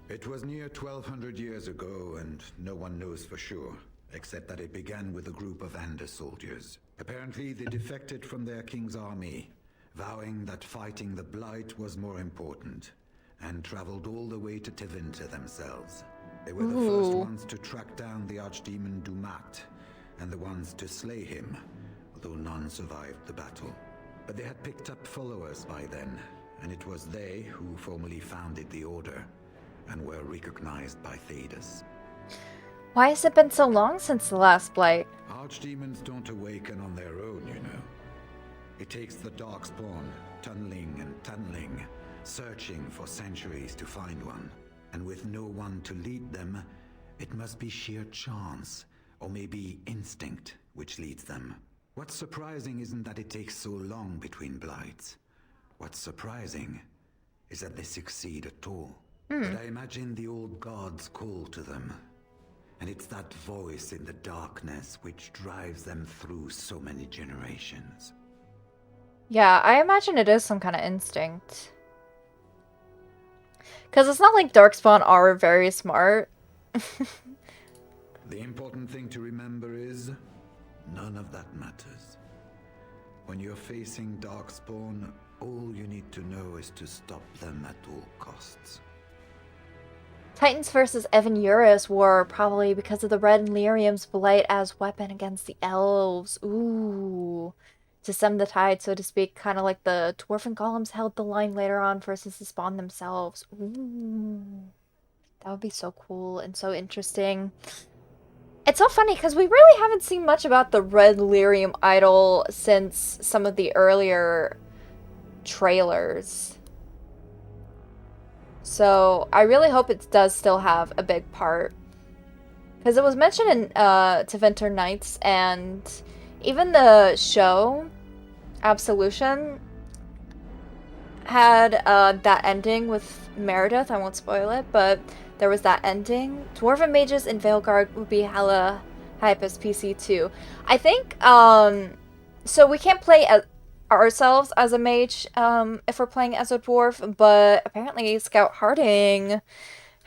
It was near 1,200 years ago, and no one knows for sure, except that it began with a group of Ander soldiers. Apparently, they defected from their king's army, vowing that fighting the Blight was more important, and traveled all the way to Tevinter themselves. They were the first ones to track down the Archdemon Dumat, and the ones to slay him, though none survived the battle. But they had picked up followers by then, and it was they who formally founded the Order, and were recognized by Thedas. Why has it been so long since the last Blight? Archdemons don't awaken on their own, you know. It takes the Darkspawn, tunneling and tunneling, searching for centuries to find one. And with no one to lead them, it must be sheer chance, or maybe instinct, which leads them. What's surprising isn't that it takes so long between Blights. What's surprising is that they succeed at all. But I imagine the old gods call to them. And it's that voice in the darkness which drives them through so many generations. Yeah, I imagine it is some kind of instinct. Because it's not like Darkspawn are very smart. The important thing to remember is none of that matters. When you're facing Darkspawn, all you need to know is to stop them at all costs. Titans versus Evan Urus war, probably because of the red lyrium's blight as weapon against the elves. Ooh. To stem the tide, so to speak, kind of like the dwarven golems held the line later on versus the spawn themselves. Ooh. That would be so cool and so interesting. It's so funny because we really haven't seen much about the red lyrium idol since some of the earlier trailers. So I really hope it does still have a big part. Because it was mentioned in Tevinter Nights, and even the show, Absolution, had that ending with Meredith. I won't spoil it, but there was that ending. Dwarven mages in Veilguard would be hella hype as PC too. I think, so we can't play ourselves as a mage if we're playing as a dwarf, but apparently Scout Harding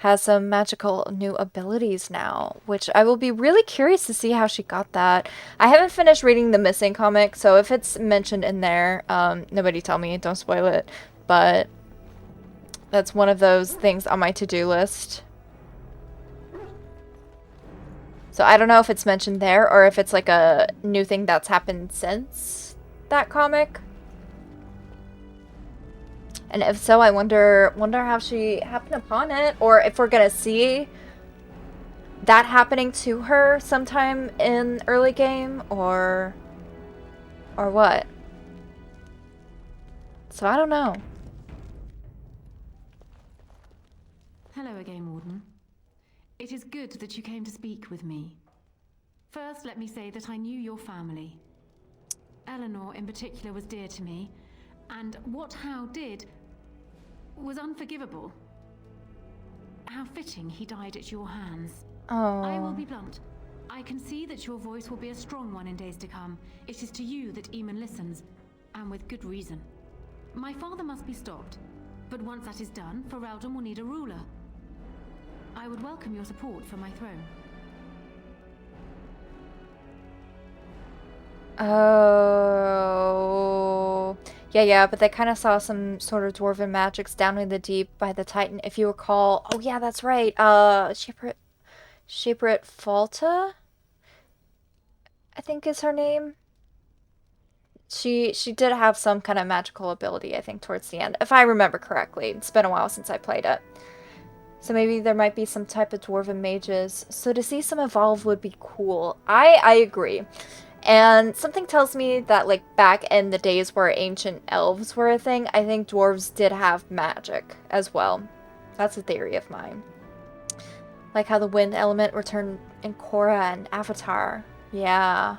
has some magical new abilities now, which I will be really curious to see how she got that. I haven't finished reading the Missing comic, so if it's mentioned in there, nobody tell me, don't spoil it, but that's one of those things on my to-do list. So I don't know if it's mentioned there or if it's like a new thing that's happened since that comic. And if so, I wonder how she happened upon it, or if we're gonna see that happening to her sometime in early game, or what. So I don't know. Hello again, Warden. It is good that you came to speak with me. First, let me say that I knew your family. Eleanor, in particular, was dear to me, and what Howe did was unforgivable. How fitting he died at your hands. Oh. I will be blunt. I can see that your voice will be a strong one in days to come. It is to you that Eamon listens, and with good reason. My father must be stopped, but once that is done, Ferelden will need a ruler. I would welcome your support for my throne. Oh. Yeah, but they kind of saw some sort of dwarven magics down in the deep by the Titan, if you recall. Oh yeah, that's right. Shaprit Falta, I think is her name. She did have some kind of magical ability, I think, towards the end, if I remember correctly. It's been a while since I played it. So maybe there might be some type of dwarven mages. So to see some evolve would be cool. I agree. And something tells me that, like, back in the days where ancient elves were a thing, I think dwarves did have magic as well. That's a theory of mine. Like how the wind element returned in Korra and Avatar. Yeah.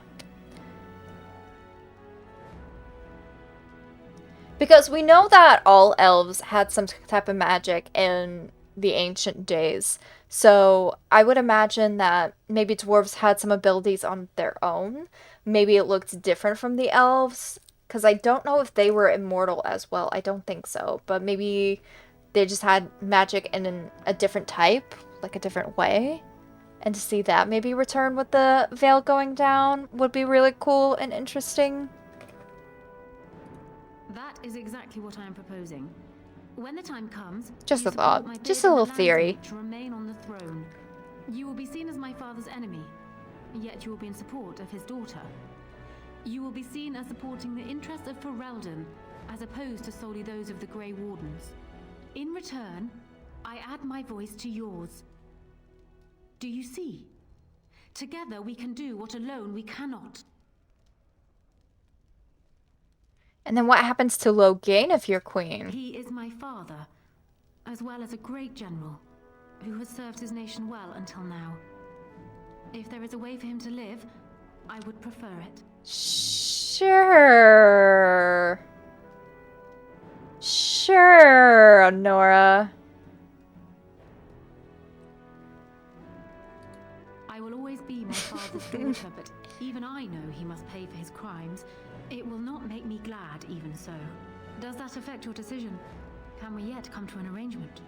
Because we know that all elves had some type of magic in the ancient days. So I would imagine that maybe dwarves had some abilities on their own. Maybe it looked different from the elves, because I don't know if they were immortal as well. I don't think so, but maybe they just had magic in a different type, like a different way. And to see that maybe return with the veil going down would be really cool and interesting. That is exactly what I am proposing. When the time comes, Just a thought, just a little theory. To remain on the throne. You will be seen as my father's enemy, yet you will be in support of his daughter. You will be seen as supporting the interests of Ferelden, as opposed to solely those of the Grey Wardens. In return, I add my voice to yours. Do you see? Together we can do what alone we cannot. And then what happens to Logain if you're queen? He is my father, as well as a great general, who has served his nation well until now. If there is a way for him to live, I would prefer it. Sure. Sure, Anora. I will always be my father's daughter, but even I know he must pay for his crimes. It will not make me glad, even so. Does that affect your decision? Can we yet come to an arrangement?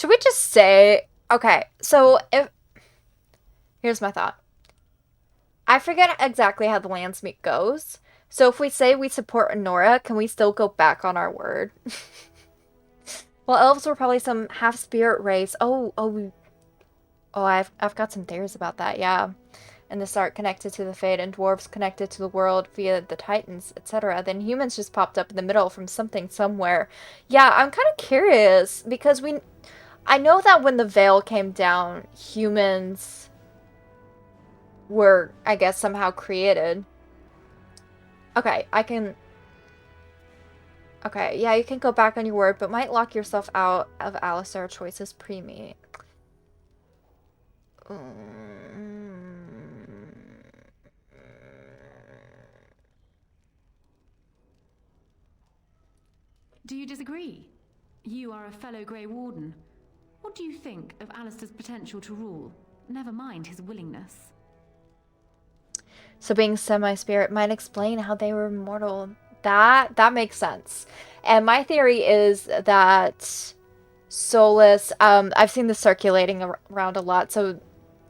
Should we just say, okay, so if, here's my thought. I forget exactly how the lands meet goes. So if we say we support Anora, can we still go back on our word? Well, elves were probably some half-spirit race. Oh, I've got some theories about that, yeah. And the start connected to the fate, and dwarves connected to the world via the titans, etc. Then humans just popped up in the middle from something somewhere. Yeah, I'm kind of curious, because I know that when the veil came down, humans were, I guess, somehow created. Okay, okay, yeah, you can go back on your word, but might lock yourself out of Alistair choices pre-me. Do you disagree? You are a fellow Grey Warden. What do you think of Alistair's potential to rule? Never mind his willingness. So being semi-spirit might explain how they were immortal. That makes sense. And my theory is that Solus, I've seen this circulating around a lot, so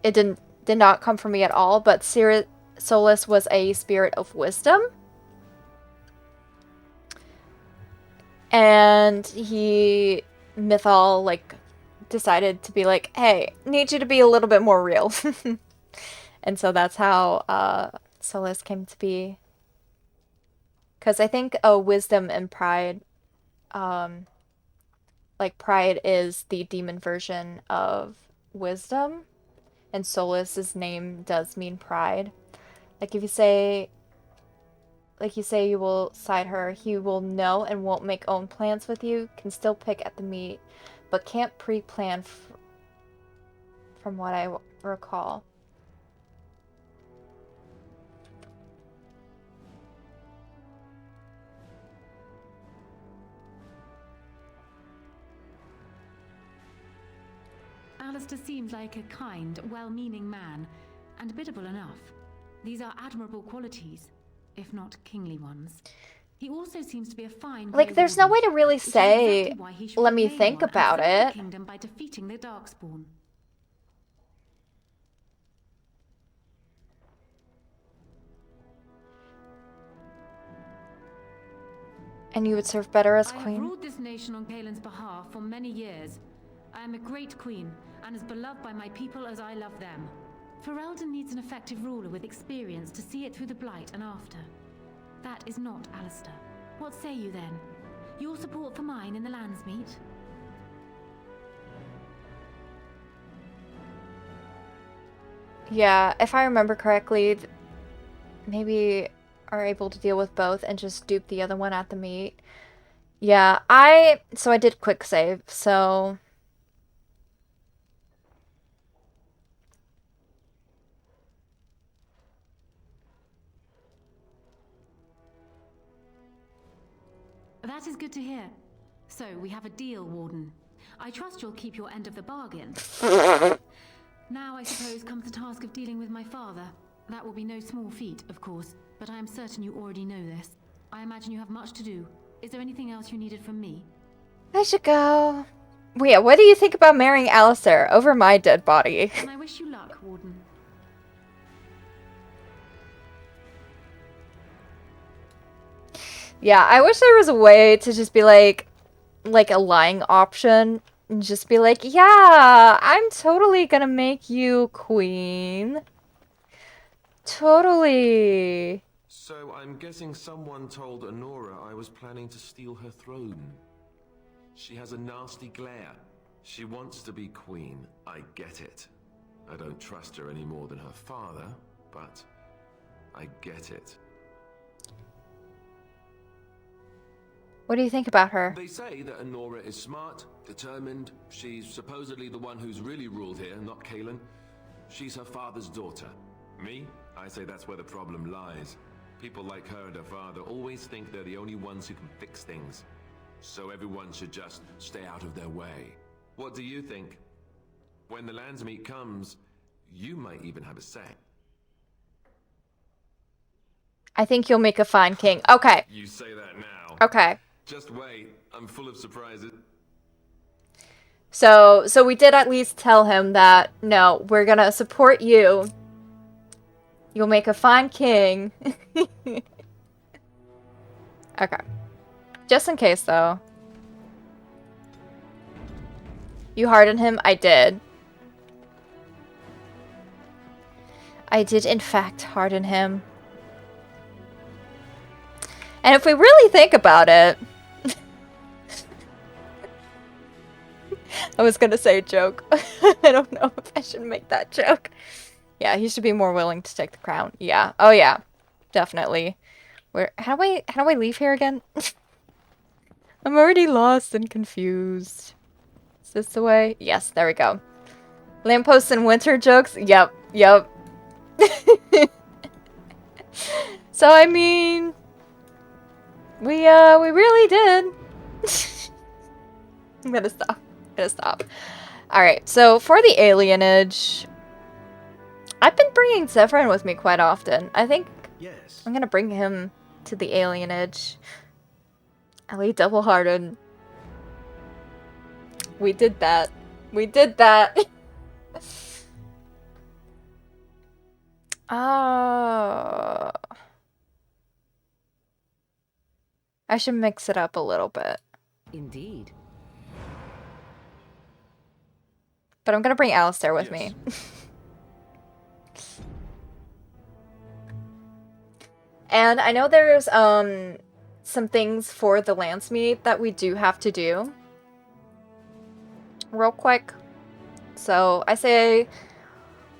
it did not come from me at all, but Solus was a spirit of wisdom. And he, Mythal, like, decided to be like, hey, need you to be a little bit more real. And so that's how Solus came to be. Because I think wisdom and pride, like pride is the demon version of wisdom, and Solus's name does mean pride. Like if you say, you will side her, he will know and won't make own plans with you, can still pick at the meat, but can't pre-plan from what I recall. Alistair seems like a kind, well-meaning man, and biddable enough. These are admirable qualities, if not kingly ones. He also seems to be a fine. Like, there's no way to really say, let me think about it. Kingdom by defeating the Darkspawn. And you would serve better as I have queen? ruled this nation on Kaelin's behalf for many years. I am a great queen, and as beloved by my people as I love them. Ferelden needs an effective ruler with experience to see it through the blight and after. That is not Alistair. What say you then? Your support for mine in the Landsmeet? Yeah, if I remember correctly, maybe are able to deal with both and just dupe the other one at the meet. Yeah, so I did quick save, so... That is good to hear. So, we have a deal, Warden. I trust you'll keep your end of the bargain. Now, I suppose, comes the task of dealing with my father. That will be no small feat, of course, but I am certain you already know this. I imagine you have much to do. Is there anything else you needed from me? I should go. Well, yeah, what do you think about marrying Alistair over my dead body? And I wish you luck, Warden. Yeah, I wish there was a way to just be like a lying option. And just be like, yeah, I'm totally gonna make you queen. Totally. So I'm guessing someone told Anora I was planning to steal her throne. She has a nasty glare. She wants to be queen. I get it. I don't trust her any more than her father, but I get it. What do you think about her? They say that Anora is smart, determined. She's supposedly the one who's really ruled here, not Kaelin. She's her father's daughter. Me? I say that's where the problem lies. People like her and her father always think they're the only ones who can fix things. So everyone should just stay out of their way. What do you think? When the Landsmeet comes, you might even have a say. I think you'll make a fine king. Okay. You say that now. Okay. Just wait. I'm full of surprises. So we did at least tell him that, no, we're gonna support you. You'll make a fine king. Okay. Just in case, though. You hardened him? I did. I did, in fact, harden him. And if we really think about it... I was gonna say a joke. I don't know if I should make that joke. Yeah, he should be more willing to take the crown. Yeah. Oh, yeah. Definitely. How do I leave here again? I'm already lost and confused. Is this the way? Yes, there we go. Lampposts and winter jokes? Yep. So, I mean... We really did. I'm gonna stop. Alright, so for the alienage... I've been bringing Zephyrin with me quite often. I think I'm gonna bring him to the alienage. Ellie double-hearted. We did that. Oh. I should mix it up a little bit. Indeed. But I'm gonna bring Alistair with me. And I know there's some things for the lance meet that we do have to do. Real quick. So I say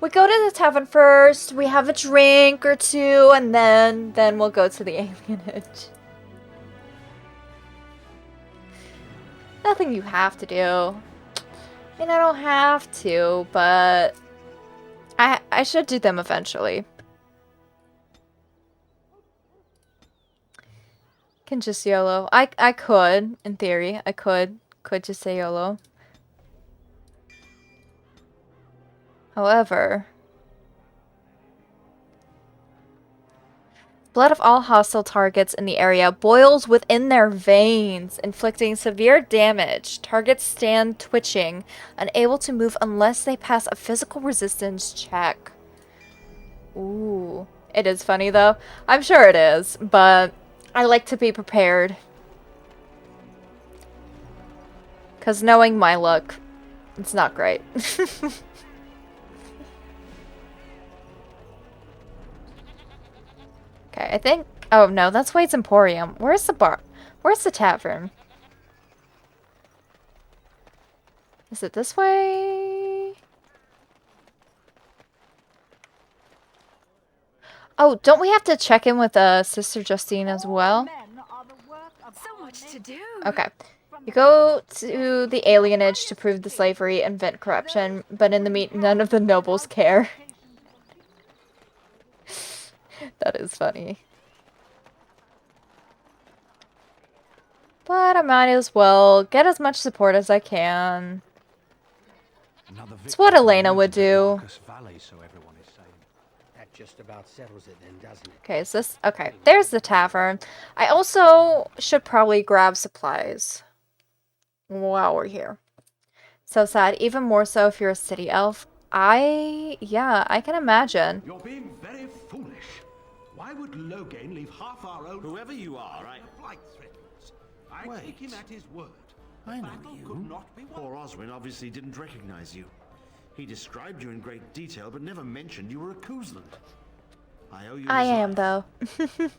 we go to the tavern first, we have a drink or two, and then we'll go to the alienage. Nothing you have to do. I mean, I don't have to, but I should do them eventually. Can just YOLO. I could, in theory. I could just say YOLO. However, blood of all hostile targets in the area boils within their veins, inflicting severe damage. Targets stand twitching, unable to move unless they pass a physical resistance check. Ooh. It is funny, though. I'm sure it is, but I like to be prepared. Because knowing my luck, it's not great. Okay, I think... Oh, no, that's Wade's Emporium. Where's the bar? Where's the tavern? Is it this way? Oh, don't we have to check in with Sister Justine as well? So much to do. Okay. You go to the alienage to prove the slavery and vent corruption, but in the meet, none of the nobles care. That is funny. But I might as well get as much support as I can. It's what Elena would do. That just about settles it then, doesn't it? Okay, is this... Okay, there's the tavern. I also should probably grab supplies while we're here. So sad, even more so if you're a city elf. Yeah, I can imagine. You're being very foolish. Why would Loghain leave half our own... Whoever you are, flight threatens? I take him at his word. I know Battle you. could not be won. Poor Oswin obviously didn't recognize you. He described you in great detail, but never mentioned you were a Kuzland. I owe you I his am, life. though.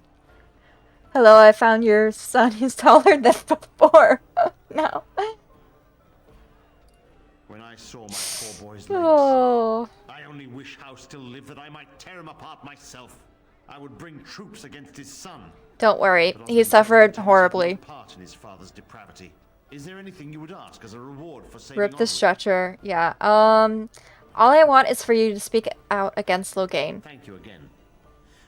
Hello, I found your son. He's taller than before. No. When I saw my poor boy's legs, Oh. I only wish Howe still lived that I might tear him apart myself. I would bring troops against his son. Don't worry, he suffered horribly. Part in his father's depravity. Is there anything you would ask as a reward for saving Rip the Oswin? stretcher. Yeah. All I want is for you to speak out against Loghain. Thank you again.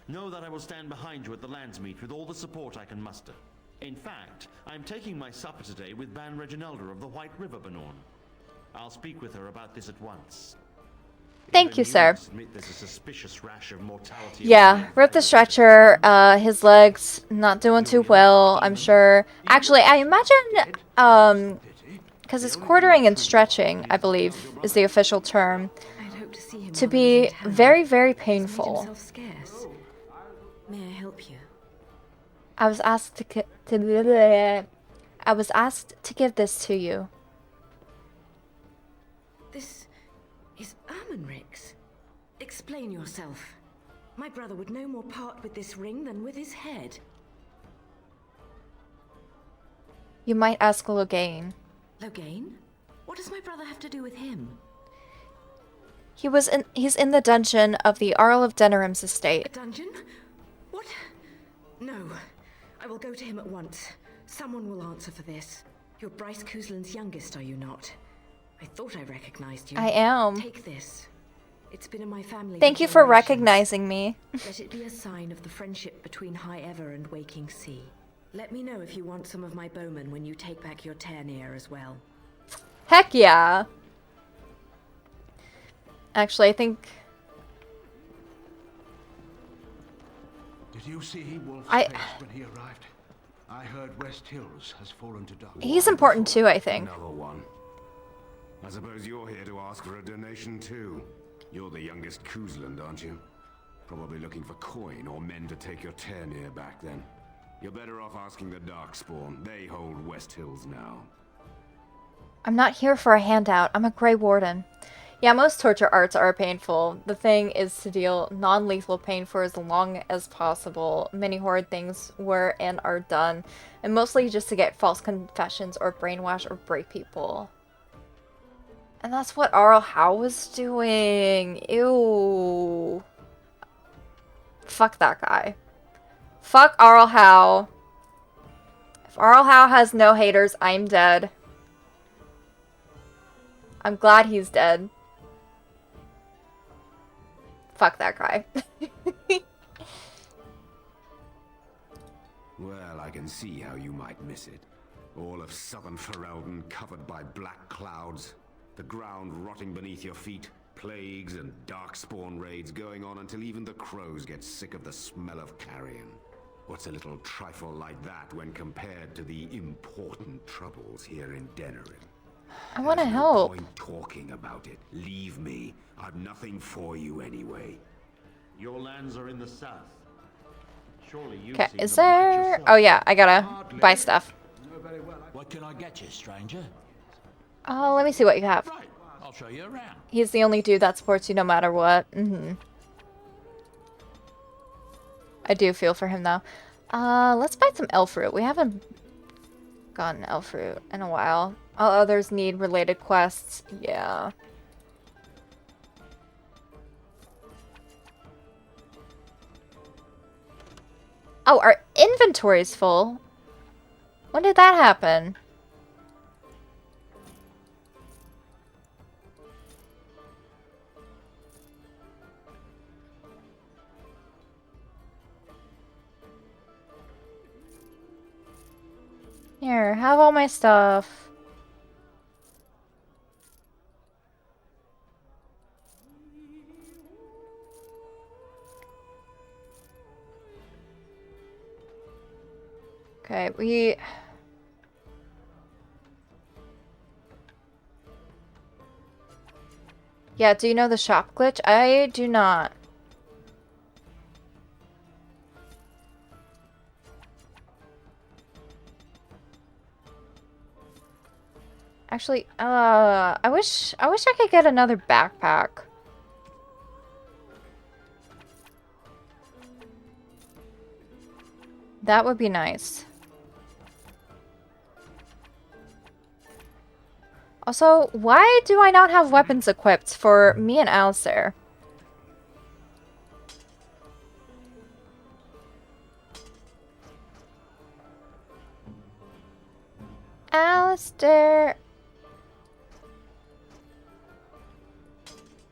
Know that I will stand behind you at the lands meet with all the support I can muster. In fact, I'm taking my supper today with Ban Reginalda of the White River Benorn. I'll speak with her about this at once. Thank you, sir. must admit there's a suspicious rash of mortality. Yeah, Rip the stretcher. His legs not doing too well, I'm sure. Actually, I imagine because it's quartering and stretching, I believe, is the official term, to be very, very painful. May I help you? I was asked to give this to you. This is Ermenric's. Explain yourself. My brother would no more part with this ring than with his head. You might ask Logain. Logain? What does my brother have to do with him? He's in the dungeon of the Arl of Denerim's estate. A dungeon? What? No. I will go to him at once. Someone will answer for this. You're Bryce Kuzlin's youngest, are you not? I thought I recognized you. I am. Take this. It's been in my family. Thank you for recognizing me. Let it be a sign of the friendship between High Ever and Waking Sea. Let me know if you want some of my bowmen when you take back your Ternir as well. Heck yeah. Actually, I think... Did you see Wolf's face when he arrived? I heard West Hills has fallen to dust. He's important too, I think. Another one. I suppose you're here to ask for a donation too. You're the youngest Kuzland, aren't you? Probably looking for coin or men to take your Ternir back then. You're better off asking the Darkspawn. They hold West Hills now. I'm not here for a handout. I'm a Grey Warden. Yeah, most torture arts are painful. The thing is to deal non-lethal pain for as long as possible. Many horrid things were and are done, and mostly just to get false confessions or brainwash or break people. And that's what Arl Howe was doing. Ew. Fuck that guy. Fuck Arl Howe. If Arl Howe has no haters, I'm dead. I'm glad he's dead. Fuck that guy. Well, I can see how you might miss it. All of southern Ferelden covered by black clouds. The ground rotting beneath your feet. Plagues and darkspawn raids going on until even the crows get sick of the smell of carrion. What's a little trifle like that when compared to the important troubles here in Denerim? I want to There's help. No point talking about it. Leave me. I've nothing for you anyway. Your lands are in the south. Surely you. Okay, is there... Oh yeah, I gotta buy stuff. What can I get you, stranger? Oh, let me see what you have. Right, I'll show you around. He's the only dude that supports you no matter what. I do feel for him though. Let's buy some elf fruit. We haven't gotten elf fruit in a while. All others need related quests. Yeah. Oh, our inventory's full. When did that happen? Here, have all my stuff. Okay, we... Yeah, do you know the shop glitch? I do not. Actually, I wish I could get another backpack. That would be nice. Also, why do I not have weapons equipped for me and Alistair? Alistair.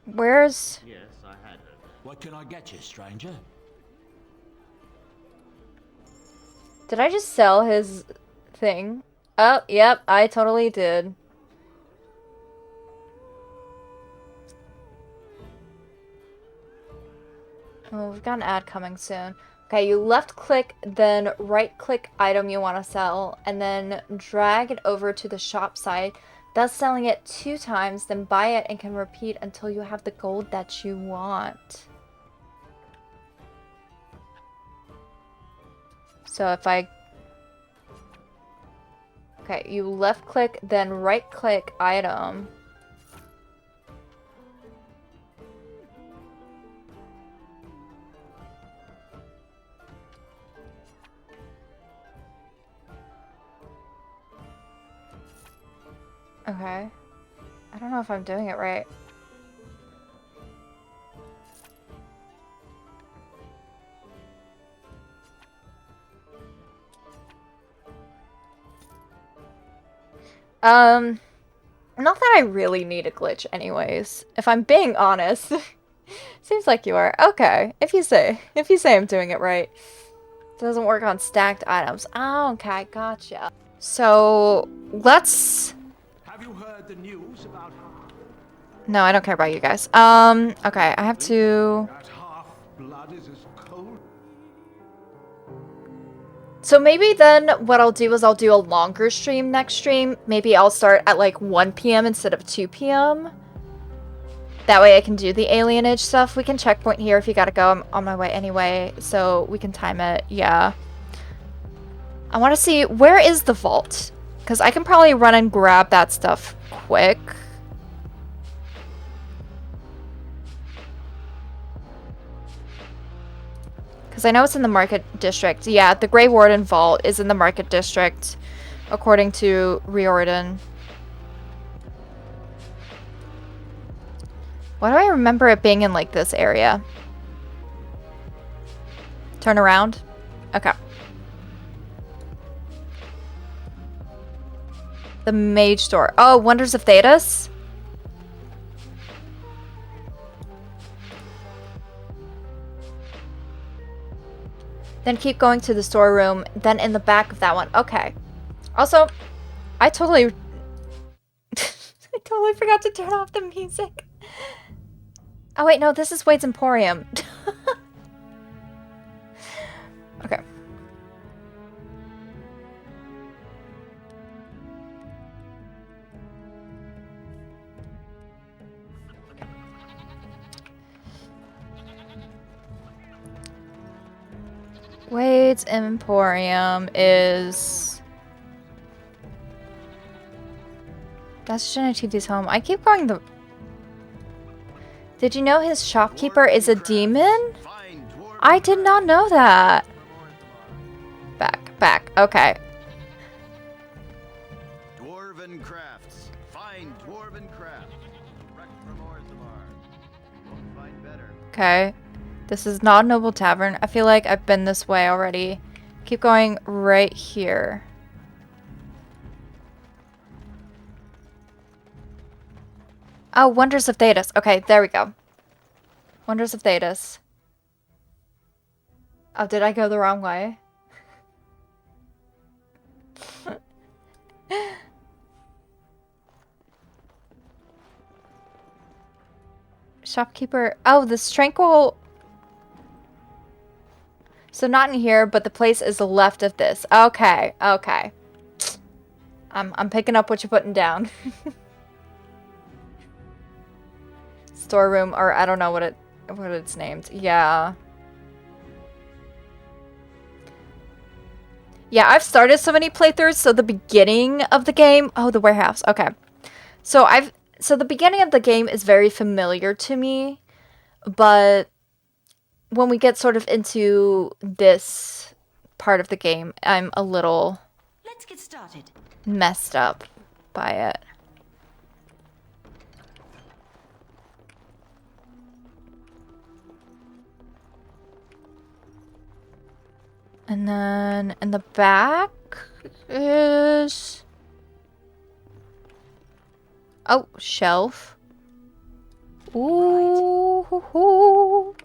Where's... Yes, I had it. What can I get you, stranger? Did I just sell his thing? Oh, yep, I totally did. Oh, we've got an ad coming soon. Okay, you left click, then right click item you want to sell, and then drag it over to the shop side. thus selling it 2 times, then buy it and can repeat until you have the gold that you want. So if I... Okay, you left click, then right click item. Okay. I don't know if I'm doing it right. Not that I really need a glitch anyways. If I'm being honest. Seems like you are. Okay. If you say I'm doing it right. It doesn't work on stacked items. Oh, okay, gotcha. So let's... Have you heard the news about... No, I don't care about you guys. Okay, I have to... That half-blood is as cold? So maybe then what I'll do is I'll do a longer stream next stream. Maybe I'll start at like 1 p.m. instead of 2 p.m. That way I can do the alienage stuff. We can checkpoint here if you gotta go. I'm on my way anyway, so we can time it. Yeah. I want to see, where is the vault? Because I can probably run and grab that stuff quick. Because I know it's in the Market District. Yeah, the Grey Warden Vault is in the Market District, according to Riordan. Why do I remember it being in, like, this area? Turn around? Okay. The Mage Store. Oh, Wonders of Thedas? Then keep going to the storeroom, then in the back of that one. Okay. Also, I totally... I totally forgot to turn off the music. Oh wait, no, this is Wade's Emporium. Okay. Wade's Emporium is... That's Jenna TV's home. I keep going the... Did you know his shopkeeper is a demon? I did not know that. Back. Okay. Dwarven crafts. Find dwarven crafts. Wreck from Orzammar. Won't find better. Okay. This is not a noble tavern. I feel like I've been this way already. Keep going right here. Oh, Wonders of Thedas. Okay, there we go. Wonders of Thedas. Oh, did I go the wrong way? Shopkeeper. Oh, this tranquil... So not in here, but the place is left of this. Okay, okay. I'm picking up what you're putting down. Storeroom, or I don't know what it's named. Yeah. Yeah, I've started so many playthroughs, so the beginning of the game... Oh, the warehouse. Okay. So the beginning of the game is very familiar to me, but when we get sort of into this part of the game, I'm a little... Let's get started. Messed up by it. And then in the back is... Oh, shelf. Ooh, hoo, hoo.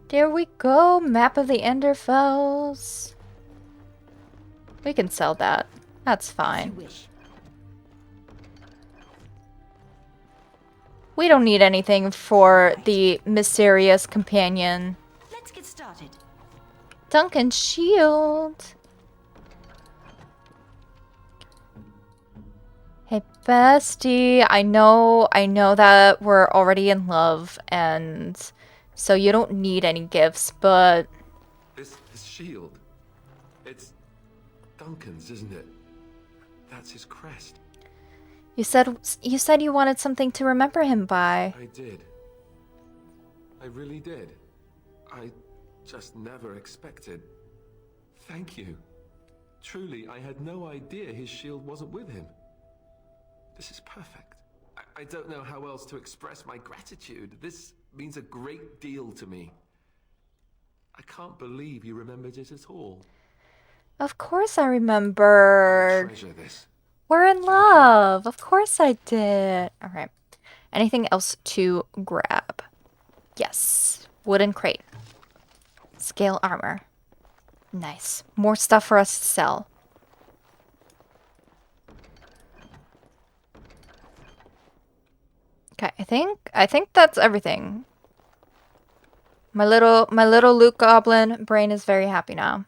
There we go. Map of the Enderfells. We can sell that. That's fine. We don't need anything for the mysterious companion. Let's get started. Duncan Shield. Hey, bestie, I know that we're already in love, and so you don't need any gifts, but... This shield, it's Duncan's, isn't it? That's his crest. You said you wanted something to remember him by. I did. I really did. I just never expected. Thank you. Truly, I had no idea his shield wasn't with him. This is perfect. I don't know how else to express my gratitude. This means a great deal to me. I can't believe you remembered it at all. Of course I remembered. I treasure this. We're in love. Of course I did. Alright. Anything else to grab? Yes. Wooden crate. Scale armor. Nice. More stuff for us to sell. Okay, I think that's everything. My little Luke Goblin brain is very happy now.